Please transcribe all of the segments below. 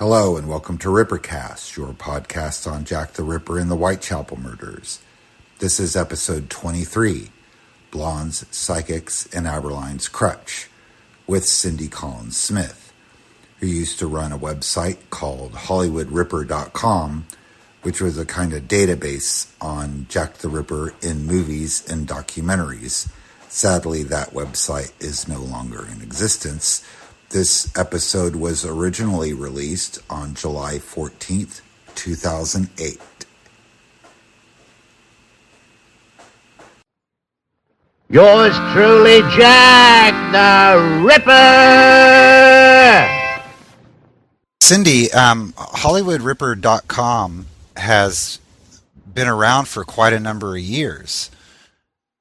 Hello and welcome to Rippercast, your podcast on Jack the Ripper and the Whitechapel murders. This is episode 23, Blondes, Psychics, and Abberline's Crutch, with Cindy Collins Smith, who used to run a website called HollywoodRipper.com, which was a kind of database on Jack the Ripper in movies and documentaries. Sadly, that website is no longer in existence. This episode was originally released on July 14th, 2008. Yours truly, Jack the Ripper! Cindy, HollywoodRipper.com has been around for quite a number of years.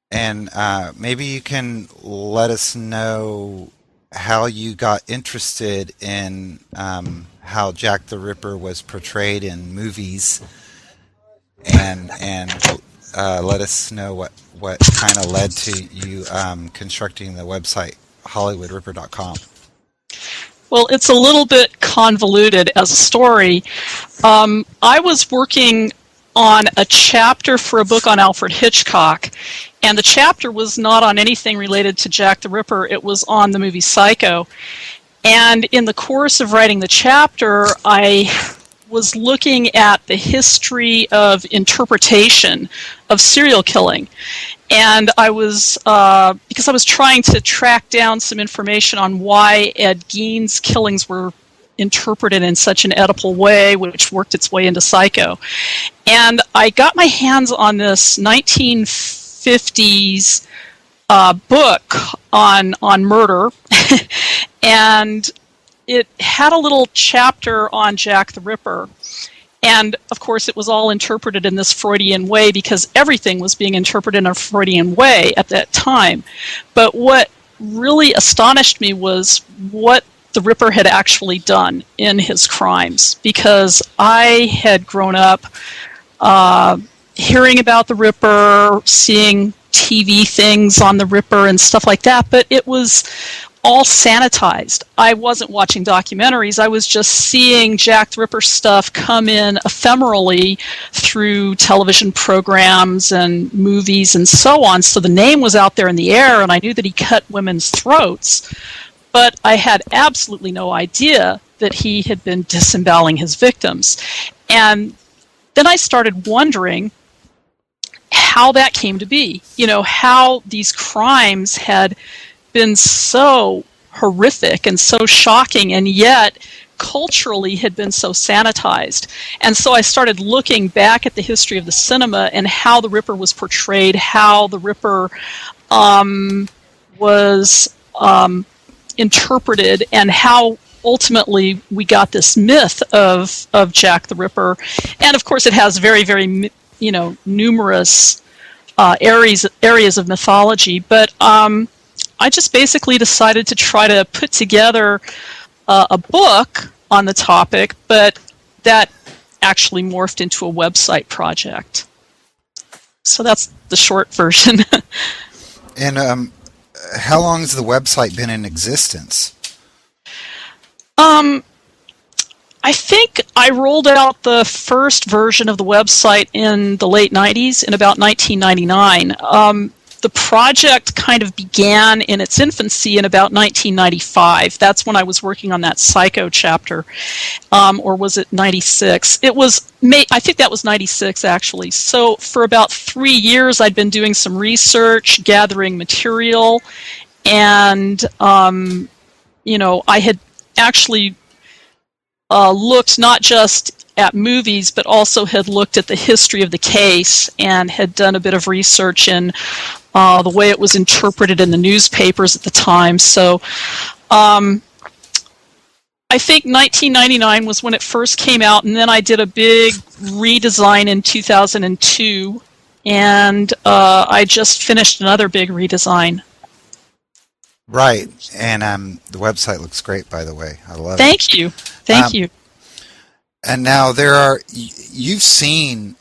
And maybe you can let us know how you got interested in how Jack the Ripper was portrayed in movies, and let us know what kind of led to you constructing the website HollywoodRipper.com. Well, it's a little bit convoluted as a story. I was working on a chapter for a book on Alfred Hitchcock, and the chapter was not on anything related to Jack the Ripper. It was on the movie Psycho. And in the course of writing the chapter, I was looking at the history of interpretation of serial killing. And I was, because I was trying to track down some information on why Ed Gein's killings were interpreted in such an Oedipal way, which worked its way into Psycho. And I got my hands on this 1950s book on murder, and it had a little chapter on Jack the Ripper. And, of course, it was all interpreted in this Freudian way because everything was being interpreted in a Freudian way at that time. But what really astonished me was what the Ripper had actually done in his crimes, because I had grown up hearing about the Ripper, seeing TV things on the Ripper and stuff like that, but it was all sanitized. I wasn't watching documentaries. I was just seeing Jack the Ripper stuff come in ephemerally through television programs and movies and so on. So the name was out there in the air, and I knew that he cut women's throats. But I had absolutely no idea that he had been disemboweling his victims. And then I started wondering how that came to be. You know, how these crimes had been so horrific and so shocking, and yet culturally had been so sanitized. And so I started looking back at the history of the cinema and how the Ripper was portrayed, how the Ripper was interpreted, and how ultimately we got this myth of Jack the Ripper. And of course it has very, very, numerous areas of mythology. But I just basically decided to try to put together a book on the topic, but that actually morphed into a website project. So that's the short version. And how long has the website been in existence? I think I rolled out the first version of the website in the late 90s, in about 1999. The project kind of began in its infancy in about 1995. That's when I was working on that Psycho chapter. Or was it 96? I think that was 96, actually. So for about 3 years, I'd been doing some research, gathering material, and, I had actually looked not just at movies, but also had looked at the history of the case and had done a bit of research in the way it was interpreted in the newspapers at the time. So I think 1999 was when it first came out, and then I did a big redesign in 2002, and I just finished another big redesign. Right, and the website looks great, by the way. I love it. Thank you. Thank you. And now you've seen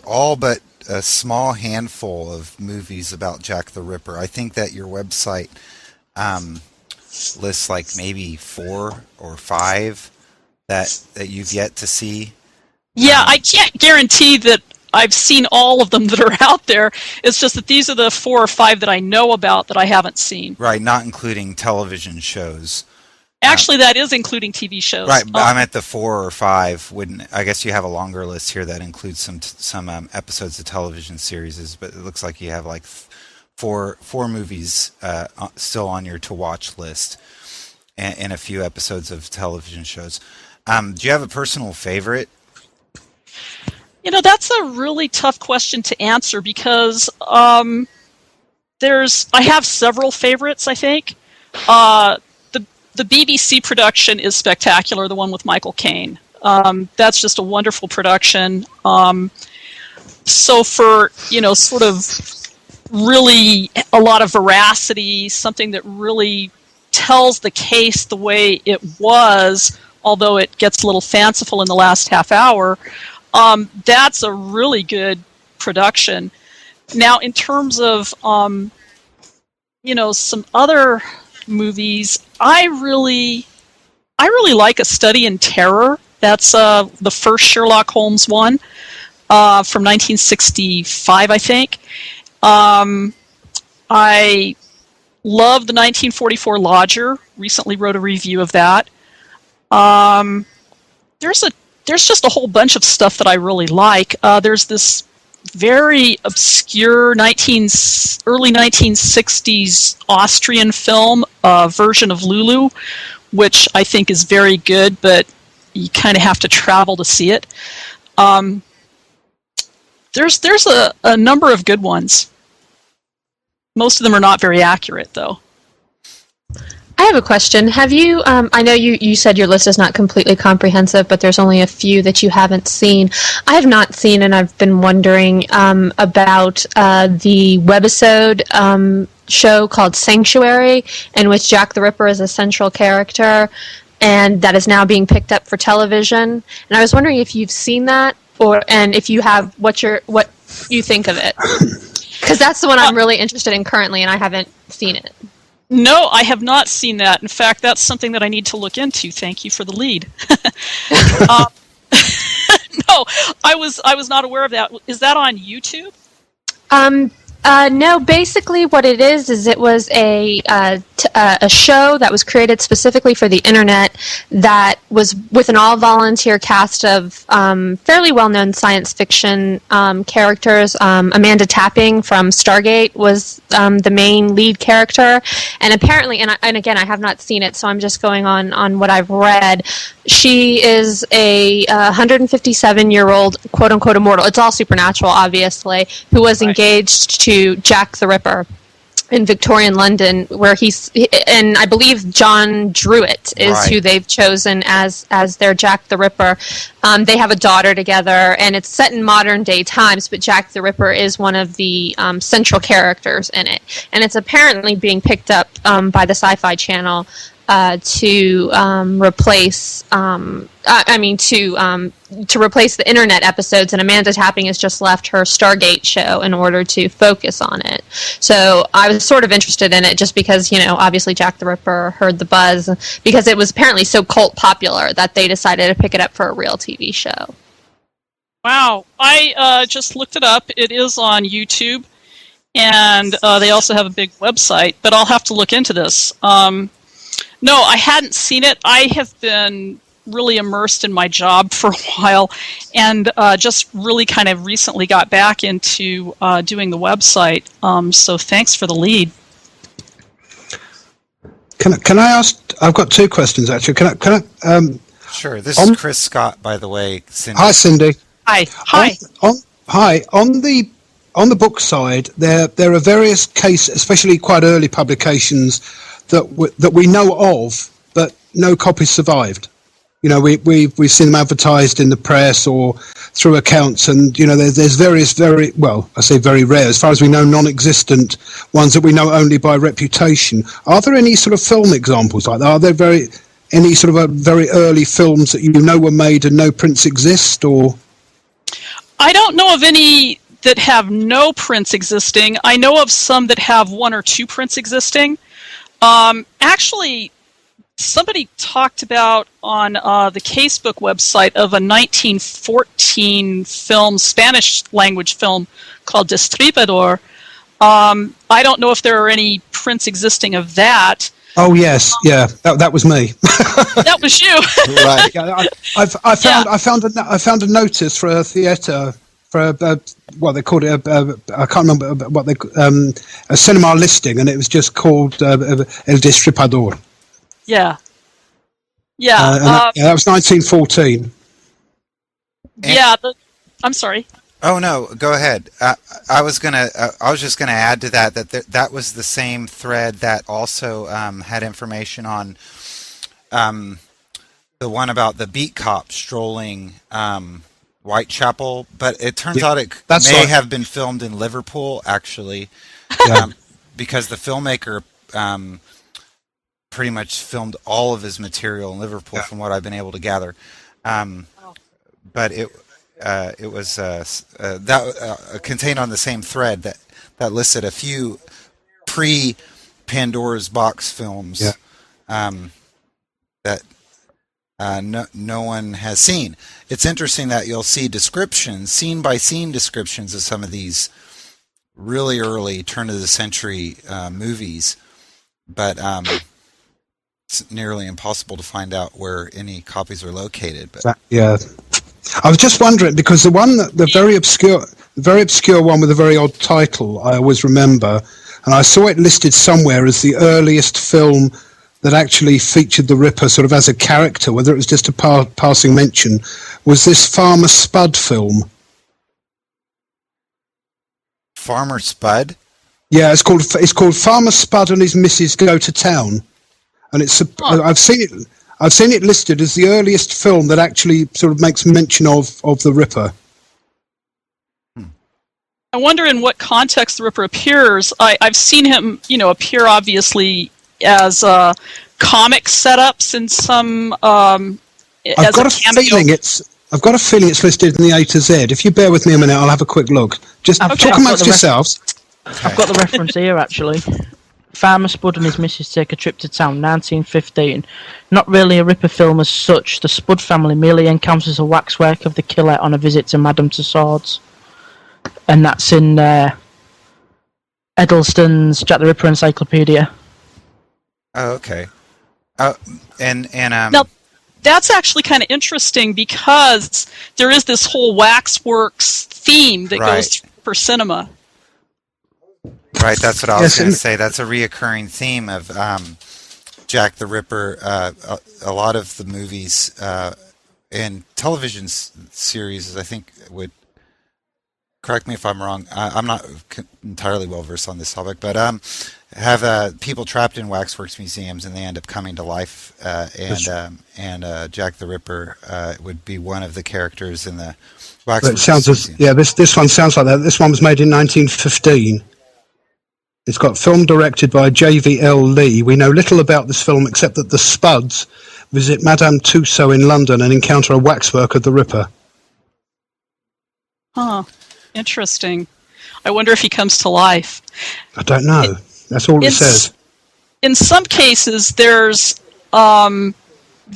all but a small handful of movies about Jack the Ripper. I think that your website lists like maybe 4 or 5 that you've yet to see? Yeah, I can't guarantee that I've seen all of them that are out there. It's just that these are the 4 or 5 that I know about that I haven't seen. Right, not including television shows. Actually, that is including TV shows. Right, but I'm at the 4 or 5. I guess you have a longer list here that includes some episodes of television series, but it looks like you have like four movies still on your to watch list, and a few episodes of television shows. Do you have a personal favorite? That's a really tough question to answer because I have several favorites, I think. The BBC production is spectacular, the one with Michael Caine. That's just a wonderful production. So for, sort of really a lot of veracity, something that really tells the case the way it was, although it gets a little fanciful in the last half hour, that's a really good production. Now, in terms of, some other movies, I really like A Study in Terror. That's the first Sherlock Holmes one from 1965, I think. I love the 1944 Lodger. Recently wrote a review of that. There's just a whole bunch of stuff that I really like. There's this very obscure early 1960s Austrian film version of Lulu, which I think is very good, but you kind of have to travel to see it. There's a number of good ones. Most of them are not very accurate, though. I have a question. Have you, I know you said your list is not completely comprehensive, but there's only a few that you haven't seen. I have not seen, and I've been wondering about the webisode show called Sanctuary, in which Jack the Ripper is a central character, and that is now being picked up for television. And I was wondering if you've seen that, and if you have, what you think of it. Because that's the one I'm really interested in currently, and I haven't seen it. No, I have not seen that. In fact, that's something that I need to look into. Thank you for the lead. No, I was not aware of that. Is that on YouTube? No, basically what it is it was a show that was created specifically for the internet that was with an all-volunteer cast of fairly well-known science fiction characters. Amanda Tapping from Stargate was the main lead character, and apparently, and again, I have not seen it, so I'm just going on what I've read. She is a 157-year-old quote-unquote immortal. It's all supernatural, obviously, who was engaged to Jack the Ripper in Victorian London, where and I believe John Druitt is who they've chosen as their Jack the Ripper. They have a daughter together, and it's set in modern day times, but Jack the Ripper is one of the central characters in it. And it's apparently being picked up by the Sci-Fi Channel to replace to replace the internet episodes, and Amanda Tapping has just left her Stargate show in order to focus on it. So I was sort of interested in it just because, obviously Jack the Ripper heard the buzz, because it was apparently so cult popular that they decided to pick it up for a real TV show. Wow. I just looked it up. It is on YouTube, and they also have a big website, but I'll have to look into this. No, I hadn't seen it. I have been really immersed in my job for a while, and just really kind of recently got back into doing the website. So thanks for the lead. Can I ask? I've got two questions actually. Can I? Sure. This is Chris Scott, by the way. Cindy. Hi, Cindy. Hi. Hi. On the book side, there are various cases, especially quite early publications that we know of, but no copies survived. We've seen them advertised in the press or through accounts, and there's various very rare, as far as we know, non-existent ones that we know only by reputation. Are there any sort of film examples like that? Are there any sort of very early films that were made and no prints exist? Or I don't know of any that have no prints existing. I know of some that have 1 or 2 prints existing. Actually, somebody talked about on the Casebook website of a 1914 film, Spanish language film called Destripador. I don't know if there are any prints existing of that. Oh yes, yeah, that was me. That was you. Right. Yeah, I found a notice for a theatre for what they called it. I can't remember what they a cinema listing, and it was just called El Destripador. Yeah. Yeah. That was 1914. Yeah. I'm sorry. Oh no, go ahead. I was just gonna add to that that was the same thread that also had information on the one about the beat cop strolling Whitechapel, but it turns out it may have been filmed in Liverpool actually, because the filmmaker pretty much filmed all of his material in Liverpool, from what I've been able to gather. But it was contained on the same thread that listed a few pre-Pandora's Box films that no one has seen. It's interesting that you'll see descriptions, scene-by-scene descriptions of some of these really early turn-of-the-century movies, but it's nearly impossible to find out where any copies are located. But I was just wondering, because the very obscure one with a very odd title, I always remember, and I saw it listed somewhere as the earliest film that actually featured the Ripper sort of as a character, whether it was just a passing mention, was this Farmer Spud film. Farmer Spud? Yeah, it's called Farmer Spud and His Missus Go to Town, and I've seen it listed as the earliest film that actually sort of makes mention of the Ripper. I wonder in what context the Ripper appears. I've seen him, appear obviously as comic setups in some. I've got a feeling it's listed in the A to Z. If you bear with me a minute, I'll have a quick look. Just talk amongst yourselves. I've got the reference here actually. Farmer Spud and his missus take a trip to town, 1915. Not really a Ripper film as such. The Spud family merely encounters a waxwork of the killer on a visit to Madame Tussauds. And that's in Eddleston's Jack the Ripper Encyclopedia. Oh, okay. Now, that's actually kind of interesting because there is this whole waxworks theme that goes through Ripper cinema. Right, that's what I was going to say. That's a reoccurring theme of Jack the Ripper. A lot of the movies and television series, I think, would correct me if I'm wrong. I'm not entirely well versed on this topic, but have people trapped in waxworks museums, and they end up coming to life. And Jack the Ripper would be one of the characters in the waxworks museum. This one sounds like that. This one was made in 1915. It's got film directed by J.V.L. Lee. We know little about this film except that the Spuds visit Madame Tussauds in London and encounter a waxwork of the Ripper. Huh. Interesting. I wonder if he comes to life. I don't know. That's all it says. In some cases, there's the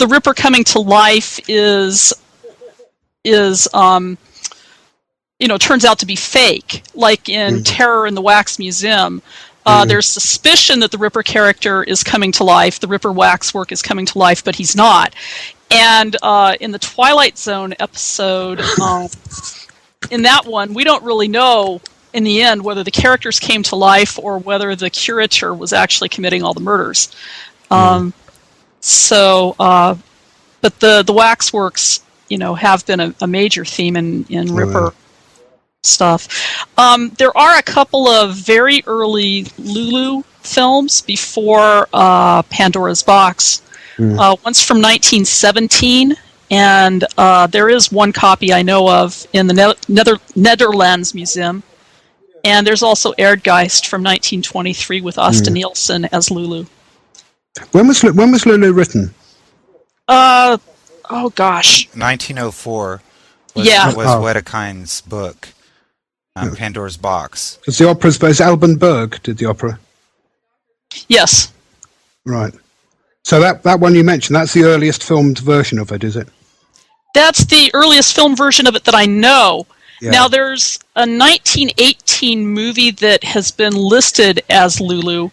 Ripper coming to life is turns out to be fake, like in Terror in the Wax Museum. There's suspicion that the Ripper character is coming to life, the Ripper waxwork is coming to life, but he's not. And in the Twilight Zone episode, in that one, we don't really know in the end whether the characters came to life or whether the curator was actually committing all the murders. But the waxworks, have been a major theme in Ripper stuff. There are a couple of very early Lulu films before Pandora's Box. One's from 1917, and there is one copy I know of in the Netherlands Museum. And there's also Erdgeist from 1923 with Asta Nielsen as Lulu. When was Lulu written? Oh gosh. 1904 was Wedekind's book, Pandora's Box. Because the opera's based. Alban Berg did the opera. Yes. Right. So that one you mentioned, that's the earliest filmed version of it, is it? That's the earliest film version of it that I know. Yeah. Now, there's a 1918 movie that has been listed as Lulu.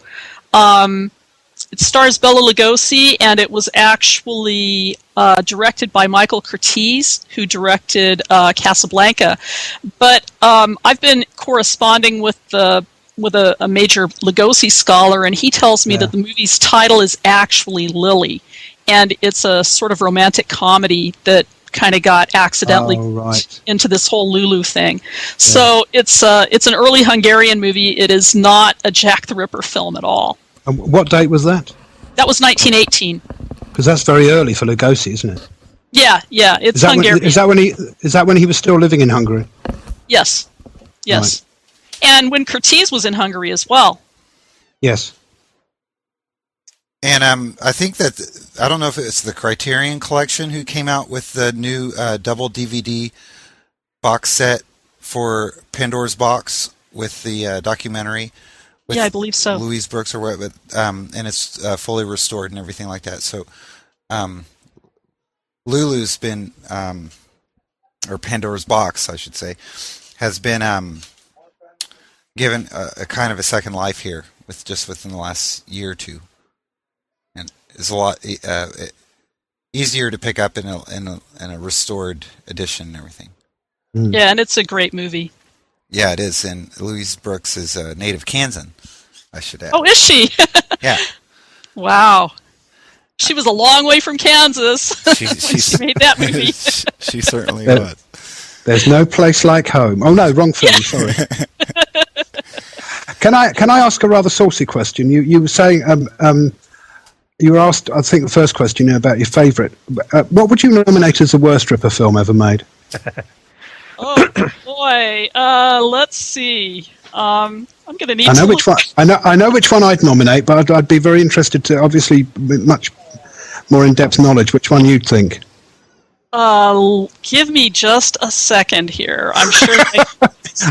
It stars Bela Lugosi, and it was actually directed by Michael Curtiz, who directed Casablanca. But I've been corresponding with a major Lugosi scholar, and he tells me that the movie's title is actually Lily, and it's a sort of romantic comedy that kind of got accidentally into this whole Lulu thing. So it's an early Hungarian movie. It is not a Jack the Ripper film at all. And what date was that? That was 1918. Because that's very early for Lugosi, isn't it? Yeah, it's Hungarian. Is that when he was still living in Hungary? Yes. Right. And when Curtiz was in Hungary as well. Yes. And I think that, I don't know if it's the Criterion Collection who came out with the new double DVD box set for Pandora's Box with the documentary. With I believe so. Louise Brooks or what, and it's fully restored and everything like that. So Lulu's been, or Pandora's Box, I should say, has been given a kind of a second life here within the last year or two. And it's a lot easier to pick up in a restored edition and everything. Yeah, and it's a great movie. Yeah, it is. And Louise Brooks is a native Kansan, I should add. Oh, is she? Yeah. Wow. She was a long way from Kansas when she made that movie. She certainly was. There's no place like home. Oh no, wrong film. Sorry. Can I ask a rather saucy question? You were saying you were asked, I think, the first question about your favourite. What would you nominate as the worst Ripper film ever made? Oh boy, let's see. I'm going to need. I know which one. I know which one I'd nominate, but I'd be very interested to, obviously, with much more in-depth knowledge, which one you'd think. Give me just a second here. I'm sure.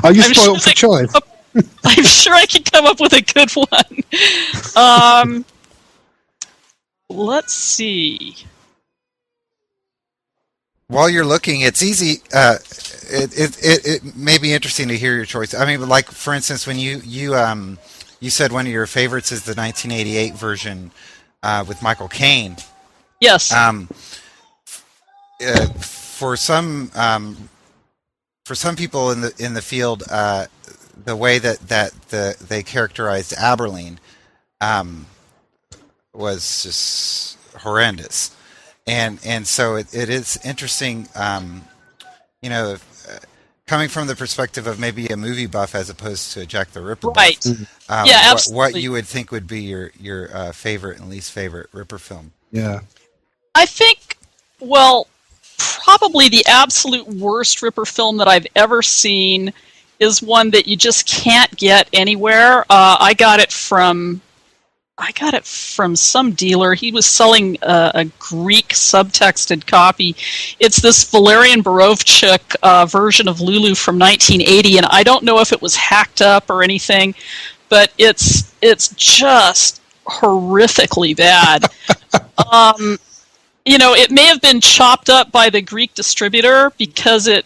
Are you spoiled for choice? I'm sure I can come up with a good one. Let's see. While you're looking, it's easy. It may be interesting to hear your choice. I mean, like for instance, when you said one of your favorites is the 1988 version with Michael Caine. Yes. For some people in the field, the way that they characterized Abberline was just horrendous, and so it is interesting, coming from the perspective of maybe a movie buff as opposed to a Jack the Ripper right. buff. Yeah, absolutely. What you would think would be your favorite and least favorite Ripper film? Yeah, I think, well, probably the absolute worst Ripper film that I've ever seen is one that you just can't get anywhere. I got it from some dealer. He was selling a Greek subtexted copy. It's this Valerian Borovchuk version of Lulu from 1980, and I don't know if it was hacked up or anything, but it's just horrifically bad. It may have been chopped up by the Greek distributor because it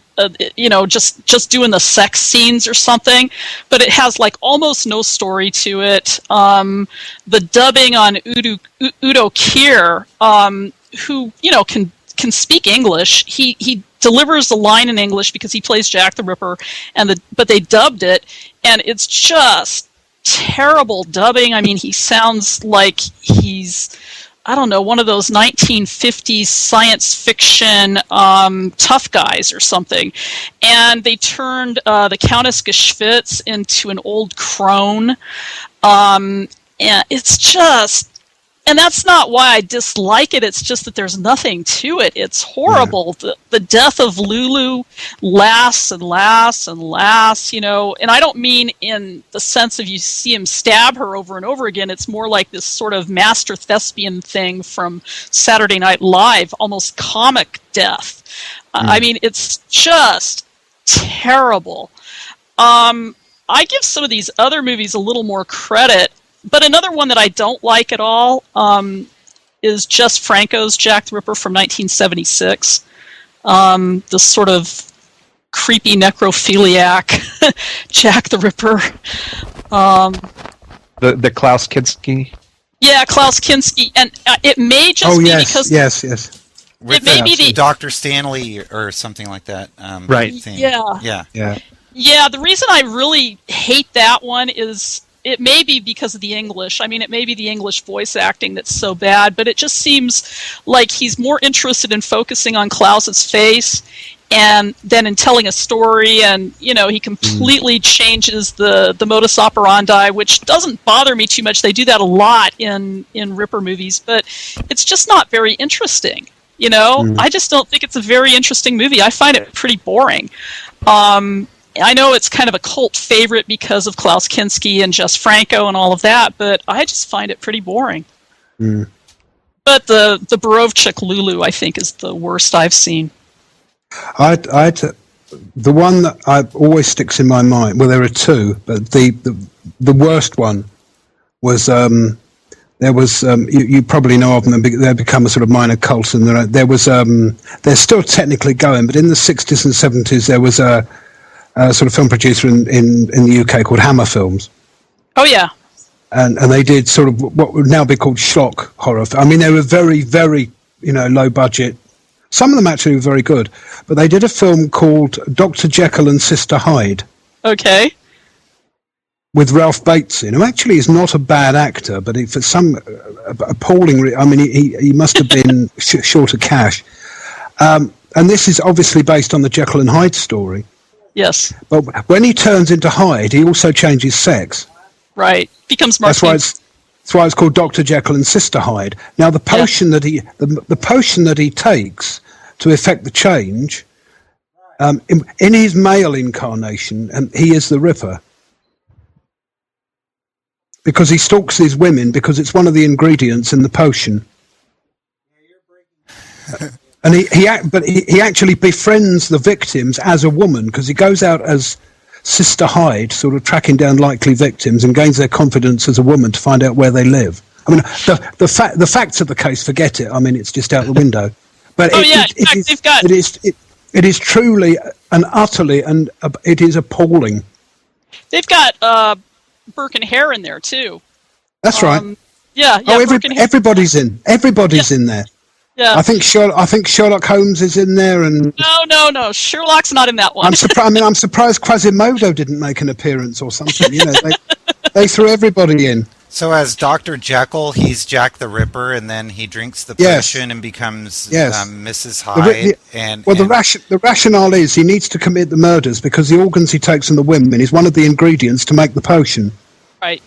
just doing the sex scenes or something, but it has like almost no story to it. The dubbing on Udo Kier, who can speak English, he delivers the line in English because he plays Jack the Ripper, but they dubbed it, and it's just terrible dubbing. I mean, he sounds like he's, I don't know, one of those 1950s science fiction tough guys or something. And they turned the Countess Geschwitz into an old crone. And it's just, and that's not why I dislike it, it's just that there's nothing to it. It's horrible. Yeah. The death of Lulu lasts and lasts and lasts, and I don't mean in the sense of you see him stab her over and over again. It's more like this sort of master thespian thing from Saturday Night Live, almost comic death. I mean, it's just terrible. I give some of these other movies a little more credit. But another one that I don't like at all is Jess Franco's Jack the Ripper from 1976. The sort of creepy necrophiliac Jack the Ripper. The Klaus Kinski. Yeah, Klaus Kinski, and it may just be because yes. It may be the Dr. Stanley or something like that. Right. Theme. Yeah. The reason I really hate that one is it may be because of the English. I mean, it may be the English voice acting that's so bad, but it just seems like he's more interested in focusing on Klaus's face and then in telling a story, and he completely changes the modus operandi, which doesn't bother me too much. They do that a lot in Ripper movies, but it's just not very interesting. I just don't think it's a very interesting movie. I find it pretty boring. I know it's kind of a cult favorite because of Klaus Kinski and Jess Franco and all of that, but I just find it pretty boring. But the Borovchik Lulu, I think, is the worst I've seen. The one that always sticks in my mind. Well, there are two, but the worst one was there was you probably know of them. They've become a sort of minor cult, and they're still technically going. But in the 60s and 70s, there was a sort of film producer in the UK called Hammer Films. Oh yeah. And they did sort of what would now be called schlock horror. I mean, they were very, very low budget. Some of them actually were very good, but they did a film called Dr. Jekyll and Sister Hyde. Okay. With Ralph Bates in, who actually is not a bad actor, but for some appalling... he must have been short of cash. And this is obviously based on the Jekyll and Hyde story. Yes. But when he turns into Hyde, he also changes sex. Right. Becomes Mark. That's why it's called Dr. Jekyll and Sister Hyde. Now, the potion that the potion that he takes to effect the change, in his male incarnation, he is the Ripper. Because he stalks these women because it's one of the ingredients in the potion. And he actually befriends the victims as a woman, because he goes out as Sister Hyde, sort of tracking down likely victims, and gains their confidence as a woman to find out where they live. I mean, the facts of the case, forget it. I mean, it's just out the window. But it is truly and utterly, and it is appalling. They've got Burke and Hare in there too. That's right. Yeah. Everybody's in. Everybody's in there. Yeah. I think Sherlock Holmes is in there, and no, Sherlock's not in that one. I'm surprised Quasimodo didn't make an appearance or something. They threw everybody in. So as Dr. Jekyll, he's Jack the Ripper, and then he drinks the potion and becomes Mrs. Hyde. The rationale is he needs to commit the murders because the organs he takes from the women is one of the ingredients to make the potion. Right.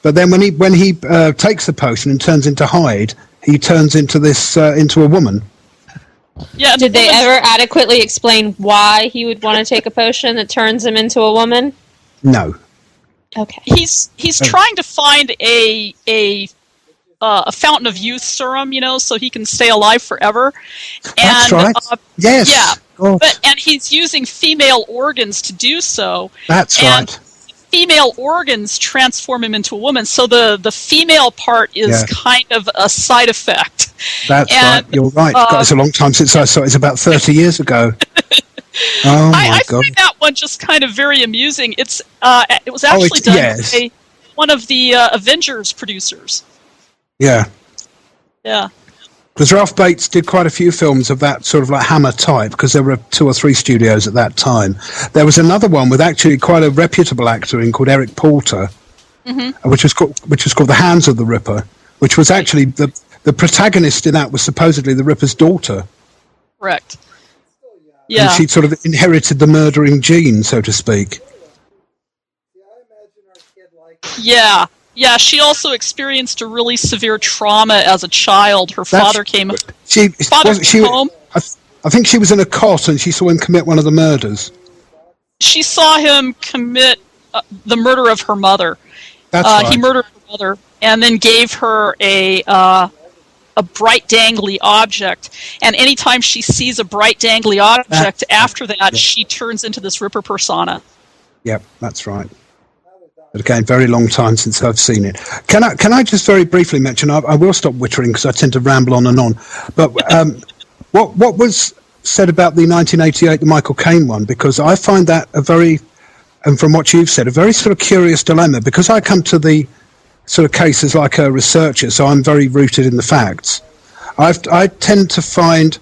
But then when he takes the potion and turns into Hyde, he turns into into a woman. Yeah. Did they ever adequately explain why he would want to take a potion that turns him into a woman? No. Okay. He's trying to find a fountain of youth serum, so he can stay alive forever. That's right. Yes. Yeah. And he's using female organs to do so. That's right. Female organs transform him into a woman, so the female part is kind of a side effect. That's right. You're right. It's a long time since I saw it. It's about 30 years ago. Oh my God! I find that one just kind of very amusing. It was actually done by one of the Avengers producers. Yeah. Yeah. Because Ralph Bates did quite a few films of that sort of like Hammer type, because there were 2 or 3 studios at that time. There was another one with actually quite a reputable actor in called Eric Porter, which was called The Hands of the Ripper, which was actually the protagonist in that was supposedly the Ripper's daughter. Correct. Yeah. And she'd sort of inherited the murdering gene, so to speak. Yeah. Yeah, she also experienced a really severe trauma as a child. Her father came home. I think she was in a cot and she saw him commit one of the murders. She saw him commit the murder of her mother. That's right. He murdered her mother and then gave her a bright dangly object. And anytime she sees a bright dangly object, after that, she turns into this Ripper persona. Yep, that's right. But again, very long time since I've seen it. Can I just very briefly mention? I will stop wittering because I tend to ramble on and on. But what was said about the 1988, the Michael Caine one? Because I find that a very, and from what you've said, a very sort of curious dilemma. Because I come to the sort of case as like a researcher, so I'm very rooted in the facts. I tend to find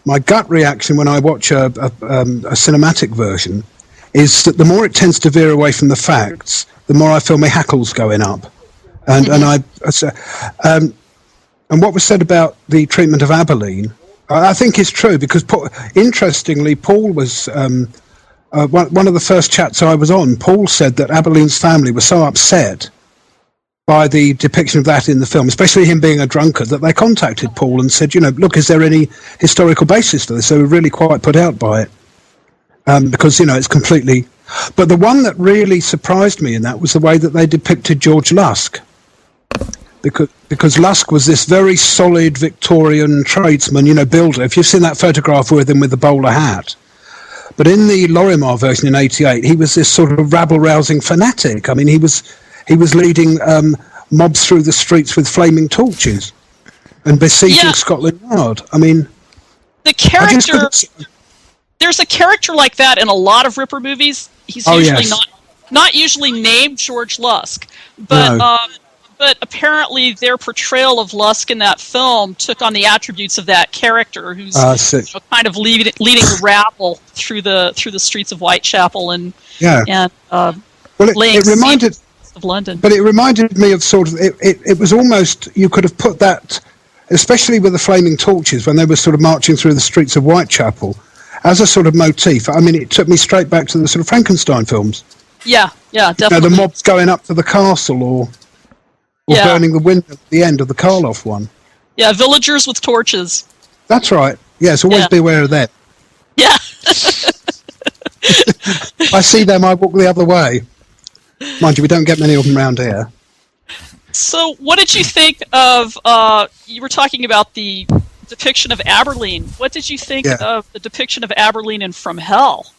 my gut reaction when I watch a cinematic version is that the more it tends to veer away from the facts, the more I feel my hackles going up. And and what was said about the treatment of Abberline, I think is true, because interestingly, Paul was one of the first chats I was on. Paul said that Abberline's family was so upset by the depiction of that in the film, especially him being a drunkard, that they contacted Paul and said, look, is there any historical basis to this? They were really quite put out by it. Because, it's completely... But the one that really surprised me in that was the way that they depicted George Lusk. Because Lusk was this very solid Victorian tradesman, builder. If you've seen that photograph with him with the bowler hat. But in the Lorimar version in '88, he was this sort of rabble-rousing fanatic. I mean, he was leading mobs through the streets with flaming torches and besieging Scotland Yard. I mean... The character... There's a character like that in a lot of Ripper movies. He's usually not usually named George Lusk, but but apparently their portrayal of Lusk in that film took on the attributes of that character, who's kind of leading the rabble through the streets of Whitechapel and it reminded of London. But it reminded me of sort of it was almost, you could have put that, especially with the flaming torches when they were sort of marching through the streets of Whitechapel, as a sort of motif. I mean, it took me straight back to the sort of Frankenstein films. Yeah, definitely. The mobs going up to the castle or burning the window at the end of the Karloff one. Yeah, villagers with torches. That's right. Yes, always be aware of that. Yeah. I see them, I walk the other way. Mind you, we don't get many of them around here. So, what did you think of, you were talking about the depiction of Abberline. What did you think of the depiction of Abberline in From Hell?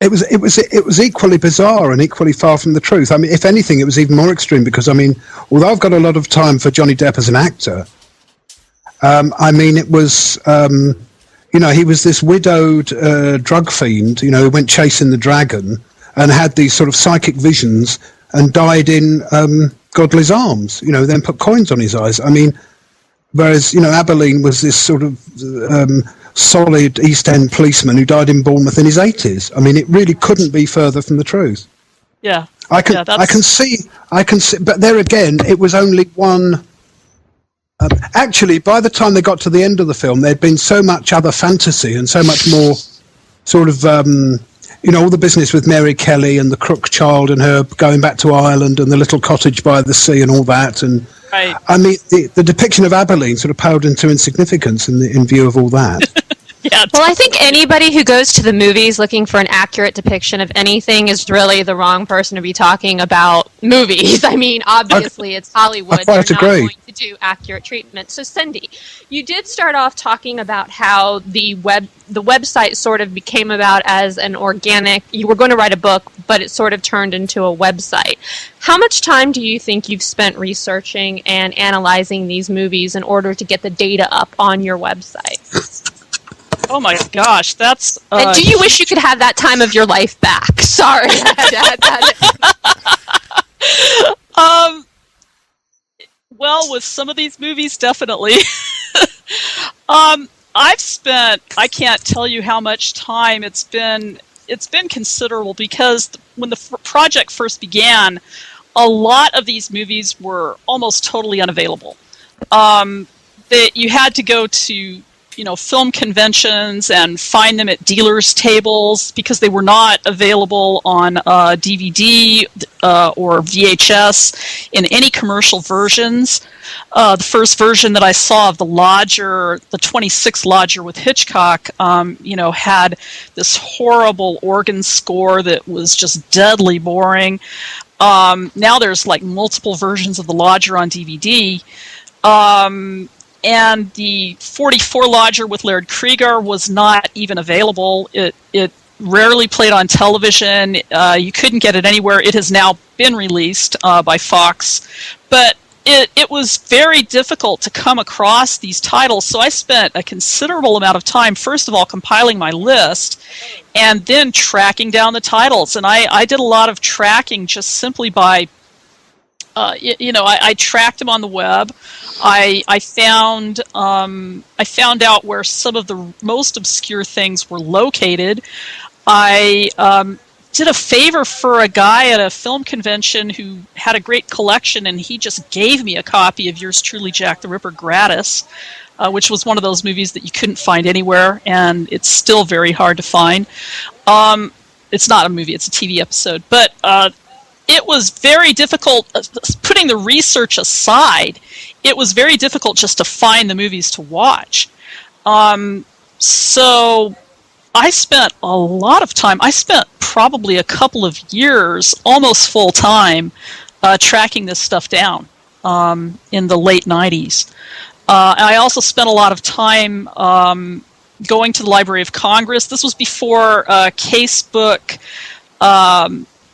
It was equally bizarre and equally far from the truth. I mean, if anything, it was even more extreme because, I mean, although I've got a lot of time for Johnny Depp as an actor, I mean, it was, he was this widowed drug fiend, who went chasing the dragon and had these sort of psychic visions and died in Godley's arms, then put coins on his eyes. I mean, whereas, Abberline was this sort of solid East End policeman who died in Bournemouth in his 80s. I mean, it really couldn't be further from the truth. Yeah. I can see, but there again, it was only one. Actually, by the time they got to the end of the film, there'd been so much other fantasy and so much more sort of, all the business with Mary Kelly and the Crook child and her going back to Ireland and the little cottage by the sea and all that. And right. I mean, the depiction of Abberline sort of paled into insignificance in view of all that. Yeah, well, I think anybody who goes to the movies looking for an accurate depiction of anything is really the wrong person to be talking about movies. I mean, obviously, it's Hollywood. They're not going to do accurate treatment. So, Cindy, you did start off talking about how the website sort of became about as an organic. You were going to write a book, but it sort of turned into a website. How much time do you think you've spent researching and analyzing these movies in order to get the data up on your website? Oh my gosh, that's... and do you wish you could have that time of your life back? Sorry, I had to add that. Well, with some of these movies, definitely. I've spent, I can't tell you how much time. It's been considerable because when the project first began, a lot of these movies were almost totally unavailable. That you had to go to film conventions and find them at dealers' tables because they were not available on DVD or VHS in any commercial versions. The first version that I saw of The Lodger, the 26 Lodger with Hitchcock, had this horrible organ score that was just deadly boring. Now there's like multiple versions of The Lodger on DVD. And the 44 Lodger with Laird Cregar was not even available. It rarely played on television. You couldn't get it anywhere. It has now been released by Fox, but it was very difficult to come across these titles, so I spent a considerable amount of time, first of all, compiling my list, and then tracking down the titles. And I did a lot of tracking just simply by, I tracked them on the web. I found out where some of the most obscure things were located. I did a favor for a guy at a film convention who had a great collection, and he just gave me a copy of Yours Truly, Jack the Ripper, gratis, which was one of those movies that you couldn't find anywhere, and it's still very hard to find. It's not a movie, it's a TV episode, but it was very difficult, putting the research aside, it was very difficult just to find the movies to watch. So I spent a lot of time. I spent probably a couple of years, almost full time, tracking this stuff down in the late 90s. I also spent a lot of time going to the Library of Congress. This was before Casebook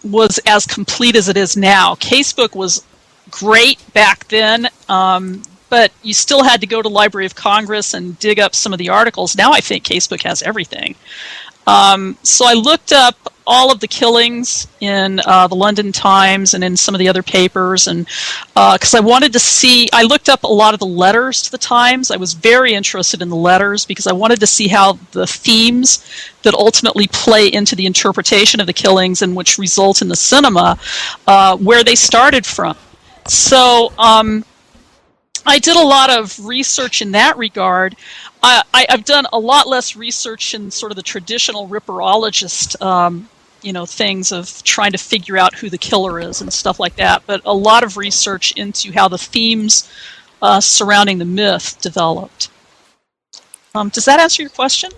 was as complete as it is now. Casebook was great back then, but you still had to go to the Library of Congress and dig up some of the articles. Now I think Casebook has everything. So I looked up all of the killings in the London Times and in some of the other papers, and because I wanted to see, I looked up a lot of the letters to the Times. I was very interested in the letters because I wanted to see how the themes that ultimately play into the interpretation of the killings and which result in the cinema, where they started from. So I did a lot of research in that regard. I've done a lot less research in sort of the traditional ripperologist, things of trying to figure out who the killer is and stuff like that, but a lot of research into how the themes surrounding the myth developed. Does that answer your question?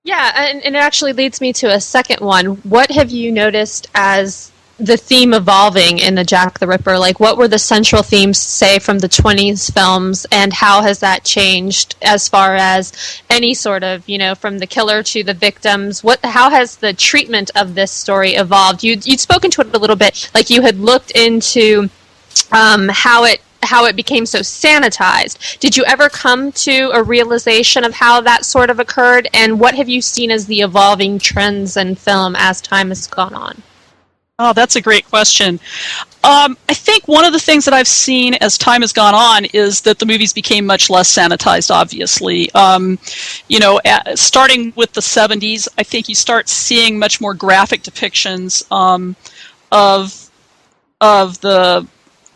Yeah, and it actually leads me to a second one. What have you noticed as the theme evolving in the Jack the Ripper? Like, what were the central themes, say, from the 20s films, and how has that changed as far as any sort of, from the killer to the victims? How has the treatment of this story evolved? You'd spoken to it a little bit, like you had looked into how it became so sanitized. Did you ever come to a realization of how that sort of occurred, and what have you seen as the evolving trends in film as time has gone on? Oh, that's a great question. I think one of the things that I've seen as time has gone on is that the movies became much less sanitized, obviously. Starting with the 70s, I think you start seeing much more graphic depictions of the...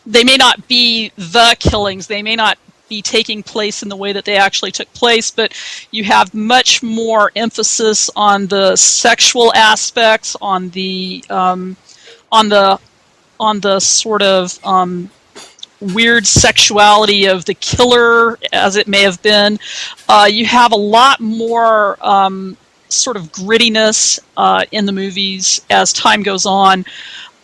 They may not be the killings, they may not be taking place in the way that they actually took place, but you have much more emphasis on the sexual aspects, on the sort of weird sexuality of the killer, as it may have been. You have a lot more sort of grittiness in the movies as time goes on.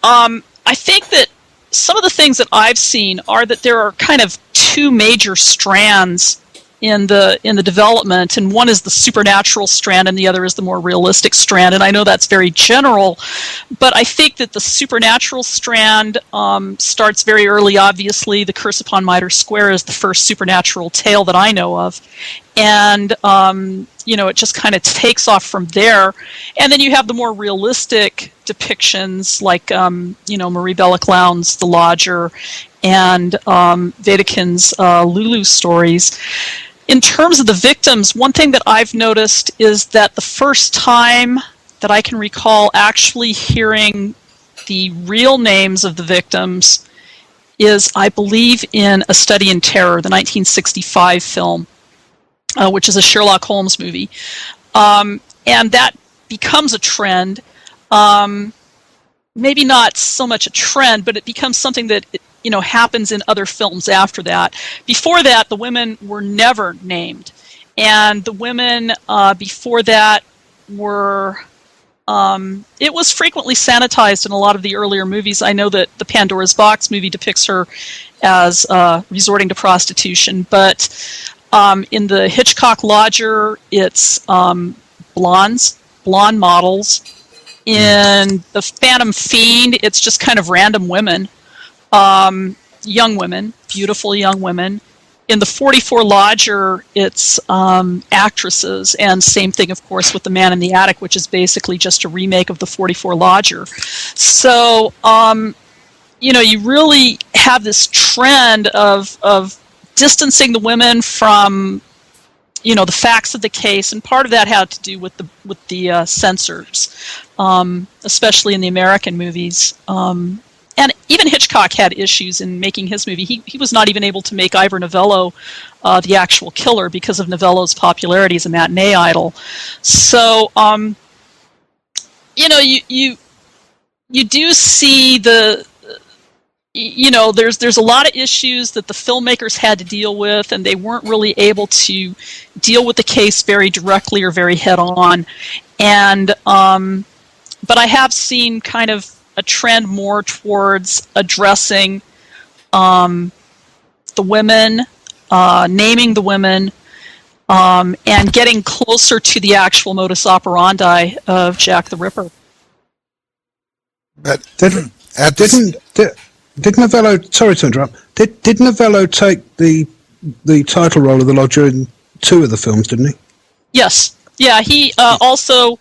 I think that some of the things that I've seen are that there are kind of two major strands in the development, and one is the supernatural strand and the other is the more realistic strand. And I know that's very general, but I think that the supernatural strand starts very early, obviously. The Curse Upon Mitre Square is the first supernatural tale that I know of. And, it just kind of takes off from there. And then you have the more realistic depictions like, Marie Bellacloun's The Lodger and Wedekin's Lulu stories. In terms of the victims, one thing that I've noticed is that the first time that I can recall actually hearing the real names of the victims is, I believe, in A Study in Terror, the 1965 film, which is a Sherlock Holmes movie. And that becomes a trend. Maybe not so much a trend, but it becomes something that happens in other films after that. Before that, the women were never named. And the women before that were... it was frequently sanitized in a lot of the earlier movies. I know that the Pandora's Box movie depicts her as resorting to prostitution, but in the Hitchcock Lodger, it's blondes. blonde models. In The Phantom Fiend, it's just kind of random women, young women, beautiful young women. In The 44 Lodger, it's actresses, and same thing, of course, with The Man in the Attic, which is basically just a remake of The 44 Lodger. So, you really have this trend of distancing the women from, the facts of the case, and part of that had to do with the censors, especially in the American movies. And even Hitchcock had issues in making his movie. He was not even able to make Ivor Novello the actual killer because of Novello's popularity as a matinee idol. So, you do see there's a lot of issues that the filmmakers had to deal with, and they weren't really able to deal with the case very directly or very head-on. And but I have seen kind of a trend more towards addressing the women, naming the women, and getting closer to the actual modus operandi of Jack the Ripper. But Did Novello? Sorry to interrupt. Did Novello take the title role of the Lodger in 2 of the films? Didn't he? Yes. Yeah. He also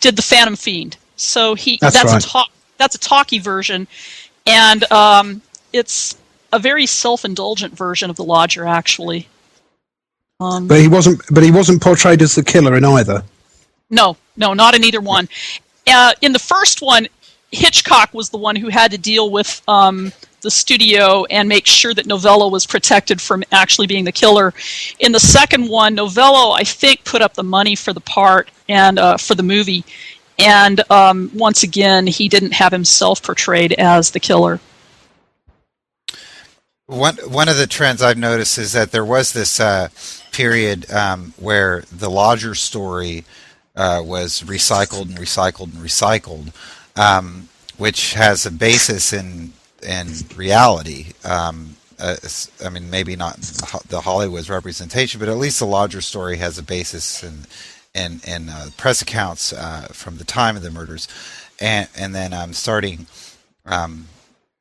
did The Phantom Fiend. So that's right. That's a talkie version, and it's a very self-indulgent version of the Lodger, actually. But he wasn't portrayed as the killer in either. No, not in either one. In the first one, Hitchcock was the one who had to deal with the studio and make sure that Novello was protected from actually being the killer. In the second one, Novello, I think, put up the money for the part and for the movie. And once again, he didn't have himself portrayed as the killer. One of the trends I've noticed is that there was this period where the Lodger story was recycled and recycled and recycled, which has a basis in reality. I mean, maybe not the Hollywood's representation, but at least the Lodger story has a basis in press accounts from the time of the murders, and then starting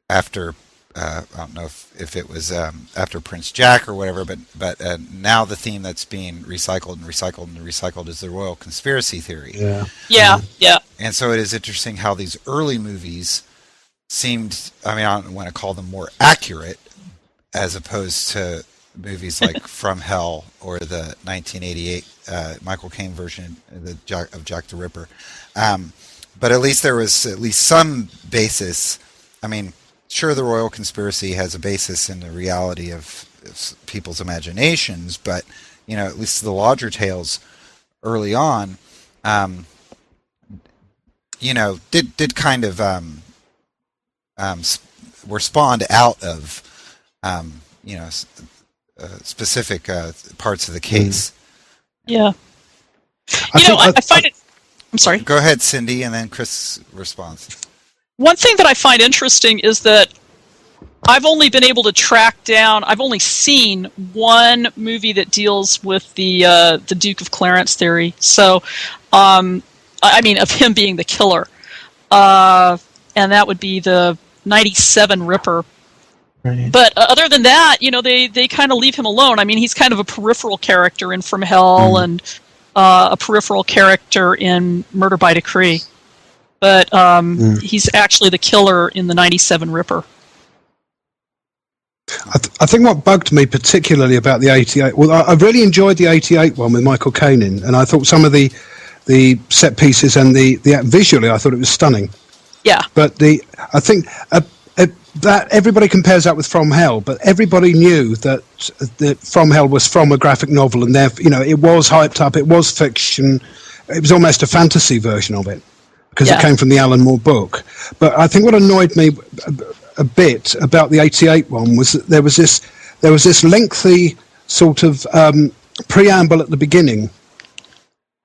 after I don't know if it was after Prince Jack or whatever, but now the theme that's being recycled and recycled and recycled is the royal conspiracy theory. Yeah. And so it is interesting how these early movies seemed, I mean, I don't want to call them more accurate as opposed to movies like From Hell or the 1988 Michael Caine version of Jack the Ripper. But at least there was at least some basis. I mean, sure, the royal conspiracy has a basis in the reality of people's imaginations, but, at least the Lodger tales early on, did kind of were spawned out of, specific parts of the case. Yeah. I find it... I'm sorry. Go ahead, Cindy, and then Chris responds. One thing that I find interesting is that I've only been able to track down, I've only seen one movie that deals with the Duke of Clarence theory. So, of him being the killer. And that would be the 97 Ripper. Right. But other than that, they kind of leave him alone. I mean, he's kind of a peripheral character in From Hell and a peripheral character in Murder by Decree. But he's actually the killer in the 97 Ripper. I think what bugged me particularly about the 88... Well, I really enjoyed the 88 one with Michael Caine in, and I thought some of the set pieces and the visually, I thought it was stunning. Yeah. But I think... that everybody compares that with From Hell, but everybody knew that From Hell was from a graphic novel, and it was hyped up, it was fiction, it was almost a fantasy version of it because it came from the Alan Moore book. But I think what annoyed me a bit about the 88 one was that there was this lengthy sort of preamble at the beginning,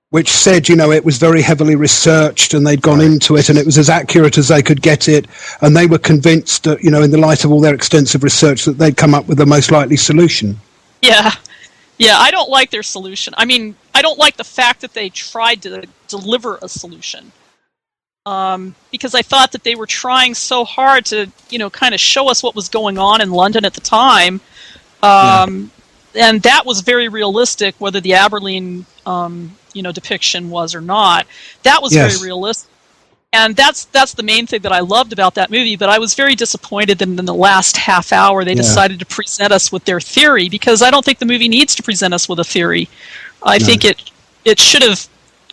which said, it was very heavily researched and they'd gone into it and it was as accurate as they could get it. And they were convinced that, in the light of all their extensive research, that they'd come up with the most likely solution. Yeah. Yeah, I don't like their solution. I mean, I don't like the fact that they tried to deliver a solution. Because I thought that they were trying so hard to, kind of show us what was going on in London at the time. And that was very realistic, whether the Abberline, depiction was or not. That was very realistic. And that's the main thing that I loved about that movie, but I was very disappointed that in the last half hour they decided to present us with their theory, because I don't think the movie needs to present us with a theory. I think it should have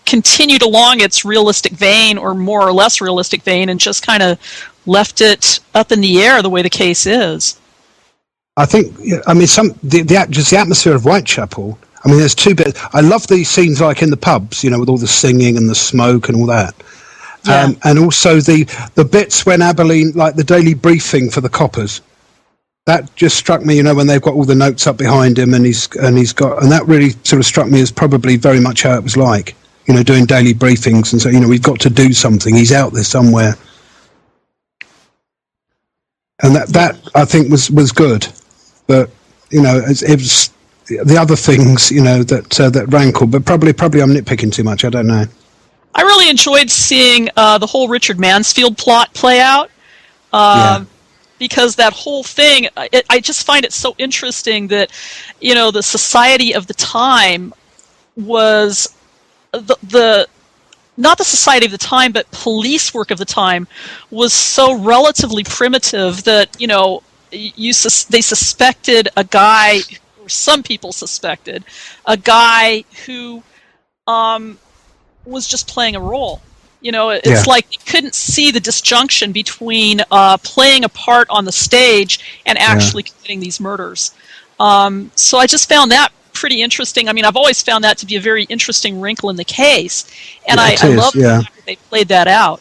continued along its realistic vein, or more or less realistic vein, and just kind of left it up in the air the way the case is. I think, the atmosphere of Whitechapel. I mean, there's two bits. I love these scenes like in the pubs, with all the singing and the smoke and all that. Yeah. And also the bits when Abberline, like the daily briefing for the coppers. That just struck me, when they've got all the notes up behind him, and that really sort of struck me as probably very much how it was like. Doing daily briefings and so, we've got to do something. He's out there somewhere. And that I think was good. But, it was the other things, that rankled. But probably I'm nitpicking too much. I don't know. I really enjoyed seeing the whole Richard Mansfield plot play out. Because that whole thing, I just find it so interesting that, the society of the time was... not the society of the time, but police work of the time was so relatively primitive that, they suspected a guy, or some people suspected, a guy who was just playing a role. It's like they couldn't see the disjunction between playing a part on the stage and actually committing these murders. So I just found that pretty interesting. I mean, I've always found that to be a very interesting wrinkle in the case, and I love the fact that they played that out.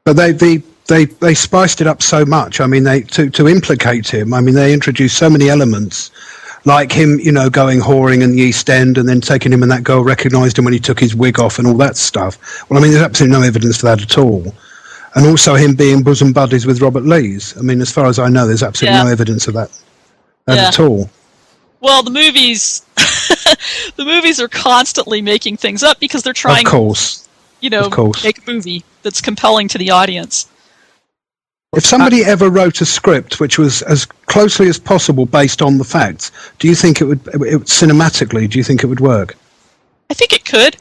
But they spiced it up so much. I mean, to implicate him. I mean, they introduced so many elements, like him, going whoring in the East End, and then taking him, and that girl recognised him when he took his wig off, and all that stuff. Well, I mean, there's absolutely no evidence for that at all. And also him being bosom buddies with Robert Lees. I mean, as far as I know, there's absolutely no evidence of that at all. Well, the movies, the movies are constantly making things up because they're trying, to make a movie that's compelling to the audience. If somebody ever wrote a script which was as closely as possible based on the facts, do you think it would cinematically? Do you think it would work? I think it could.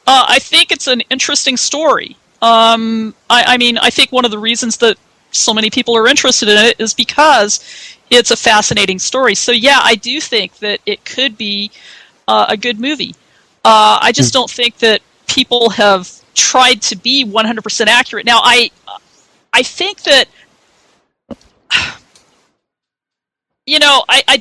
I think it's an interesting story. I mean, I think one of the reasons that so many people are interested in it is because it's a fascinating story. So yeah, I do think that it could be a good movie. I just don't think that people have tried to be 100% accurate. Now, I think that, I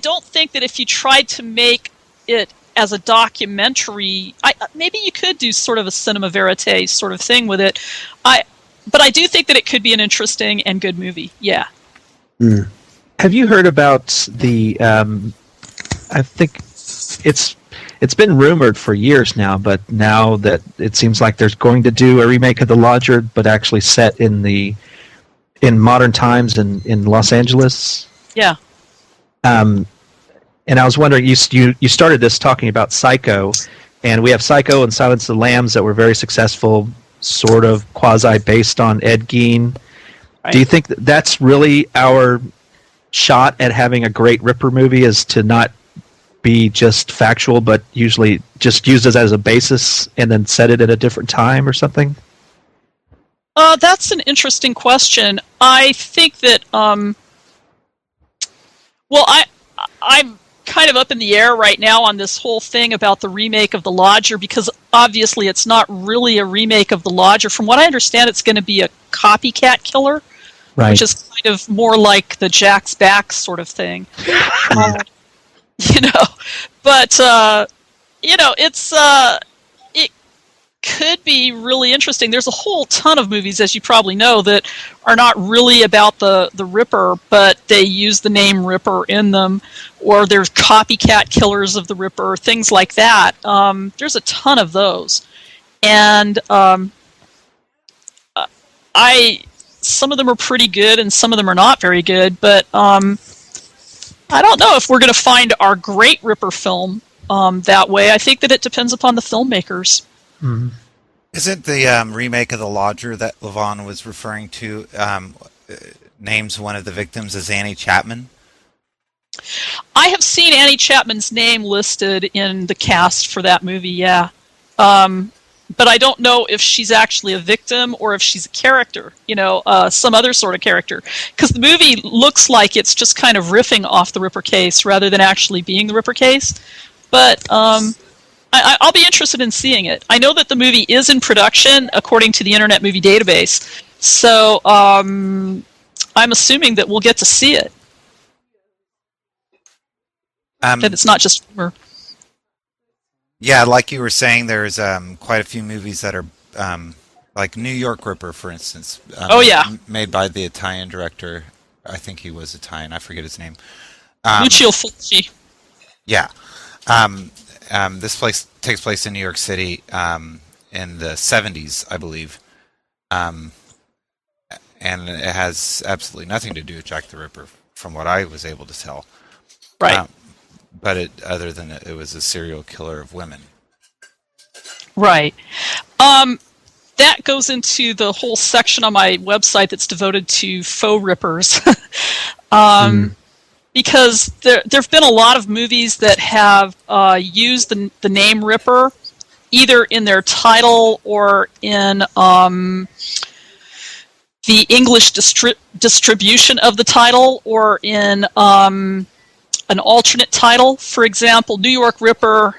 don't think that if you tried to make it as a documentary, maybe you could do sort of a cinema verite sort of thing with it. But I do think that it could be an interesting and good movie. Yeah. Mm. Have you heard about the? I think it's been rumored for years now, but now that it seems like there's going to do a remake of The Lodger, but actually set in modern times in Los Angeles. Yeah. And I was wondering, you started this talking about Psycho, and we have Psycho and Silence of the Lambs that were very successful, sort of quasi based on Ed Gein. Right. Do you think that's really our shot at having a great Ripper movie, is to not be just factual, but usually just use it as a basis and then set it at a different time or something? That's an interesting question. I think that, I'm kind of up in the air right now on this whole thing about the remake of The Lodger, because obviously it's not really a remake of The Lodger. From what I understand, it's going to be a copycat killer, right, which is kind of more like the Jack's Back sort of thing. But it's it could be really interesting. There's a whole ton of movies, as you probably know, that are not really about the Ripper, but they use the name Ripper in them, or there's copycat killers of the Ripper, things like that. There's a ton of those, and some of them are pretty good, and some of them are not very good. But I don't know if we're going to find our great Ripper film that way. I think that it depends upon the filmmakers. Mm-hmm. Isn't the remake of The Lodger that Levon was referring to names one of the victims as Annie Chapman? I have seen Annie Chapman's name listed in the cast for that movie, yeah. But I don't know if she's actually a victim or if she's a character, some other sort of character. Because the movie looks like it's just kind of riffing off the Ripper case rather than actually being the Ripper case. But I'll be interested in seeing it. I know that the movie is in production, according to the Internet Movie Database. So I'm assuming that we'll get to see it. That it's not just rumor. Yeah, like you were saying, there's quite a few movies that are like New York Ripper, for instance. Made by the Italian director. I think he was Italian. I forget his name. Lucio Fulci. Yeah. This takes place in New York City in the 70s, I believe. And it has absolutely nothing to do with Jack the Ripper, from what I was able to tell. Right. But other than it was a serial killer of women. Right. That goes into the whole section on my website that's devoted to faux rippers. Because there have been a lot of movies that have used the name Ripper, either in their title or in the English distribution of the title, or in an alternate title. For example, New York Ripper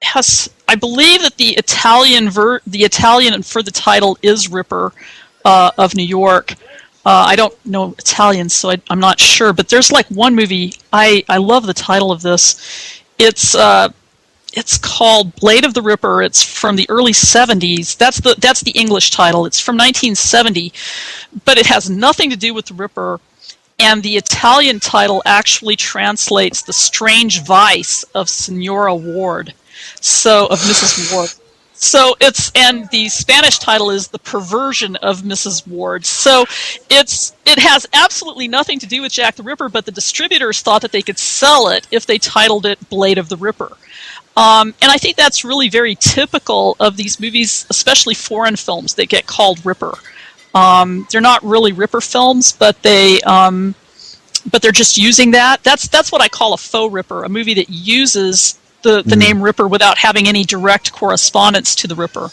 has, I believe that the Italian for the title is Ripper of New York. I don't know Italian, so I'm not sure. But there's like one movie, I love the title of this. It's called Blade of the Ripper. It's from the early 70s. That's the English title. It's from 1970, but it has nothing to do with the Ripper. And the Italian title actually translates The Strange Vice of Senora Ward. So, of Mrs. Ward. So and the Spanish title is The Perversion of Mrs. Ward. So it has absolutely nothing to do with Jack the Ripper, but the distributors thought that they could sell it if they titled it Blade of the Ripper. And I think that's really very typical of these movies, especially foreign films that get called Ripper. They're not really Ripper films, but they're just using that. That's what I call a faux Ripper, a movie that uses the name Ripper without having any direct correspondence to the Ripper.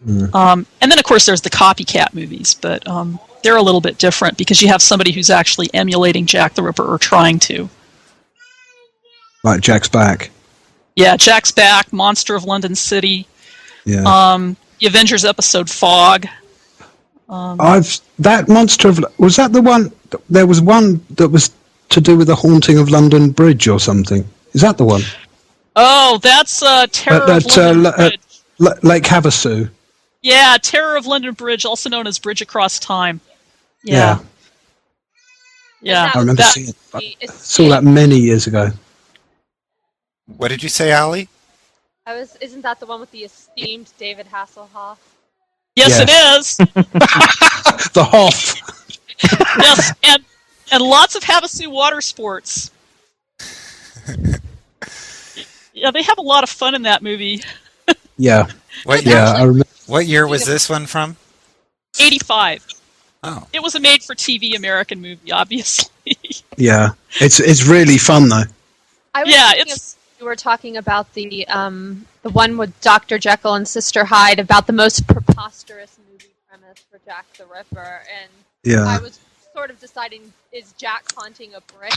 And then, of course, there's the copycat movies, but they're a little bit different because you have somebody who's actually emulating Jack the Ripper or trying to. Like Jack's Back. Yeah, Jack's Back, Monster of London City. Yeah. The Avengers episode Fog. That Monster of... Was that the one... There was one that was to do with the haunting of London Bridge or something. Is that the one? Oh, that's Terror of London Bridge. Lake Havasu. Yeah, Terror of London Bridge, also known as Bridge Across Time. Yeah. I remember seeing it. I saw that many years ago. What did you say, Allie? Isn't that the one with the esteemed David Hasselhoff? Yes, it is. The Hoff. Yes, and lots of Havasu water sports. Yeah, they have a lot of fun in that movie. Yeah. I remember. What year was this one from? 85. Oh. It was a made-for-TV American movie, obviously. Yeah. It's really fun, though. You were talking about the one with Dr. Jekyll and Sister Hyde, about the most preposterous movie premise for Jack the Ripper, and I was sort of deciding, is Jack haunting a brick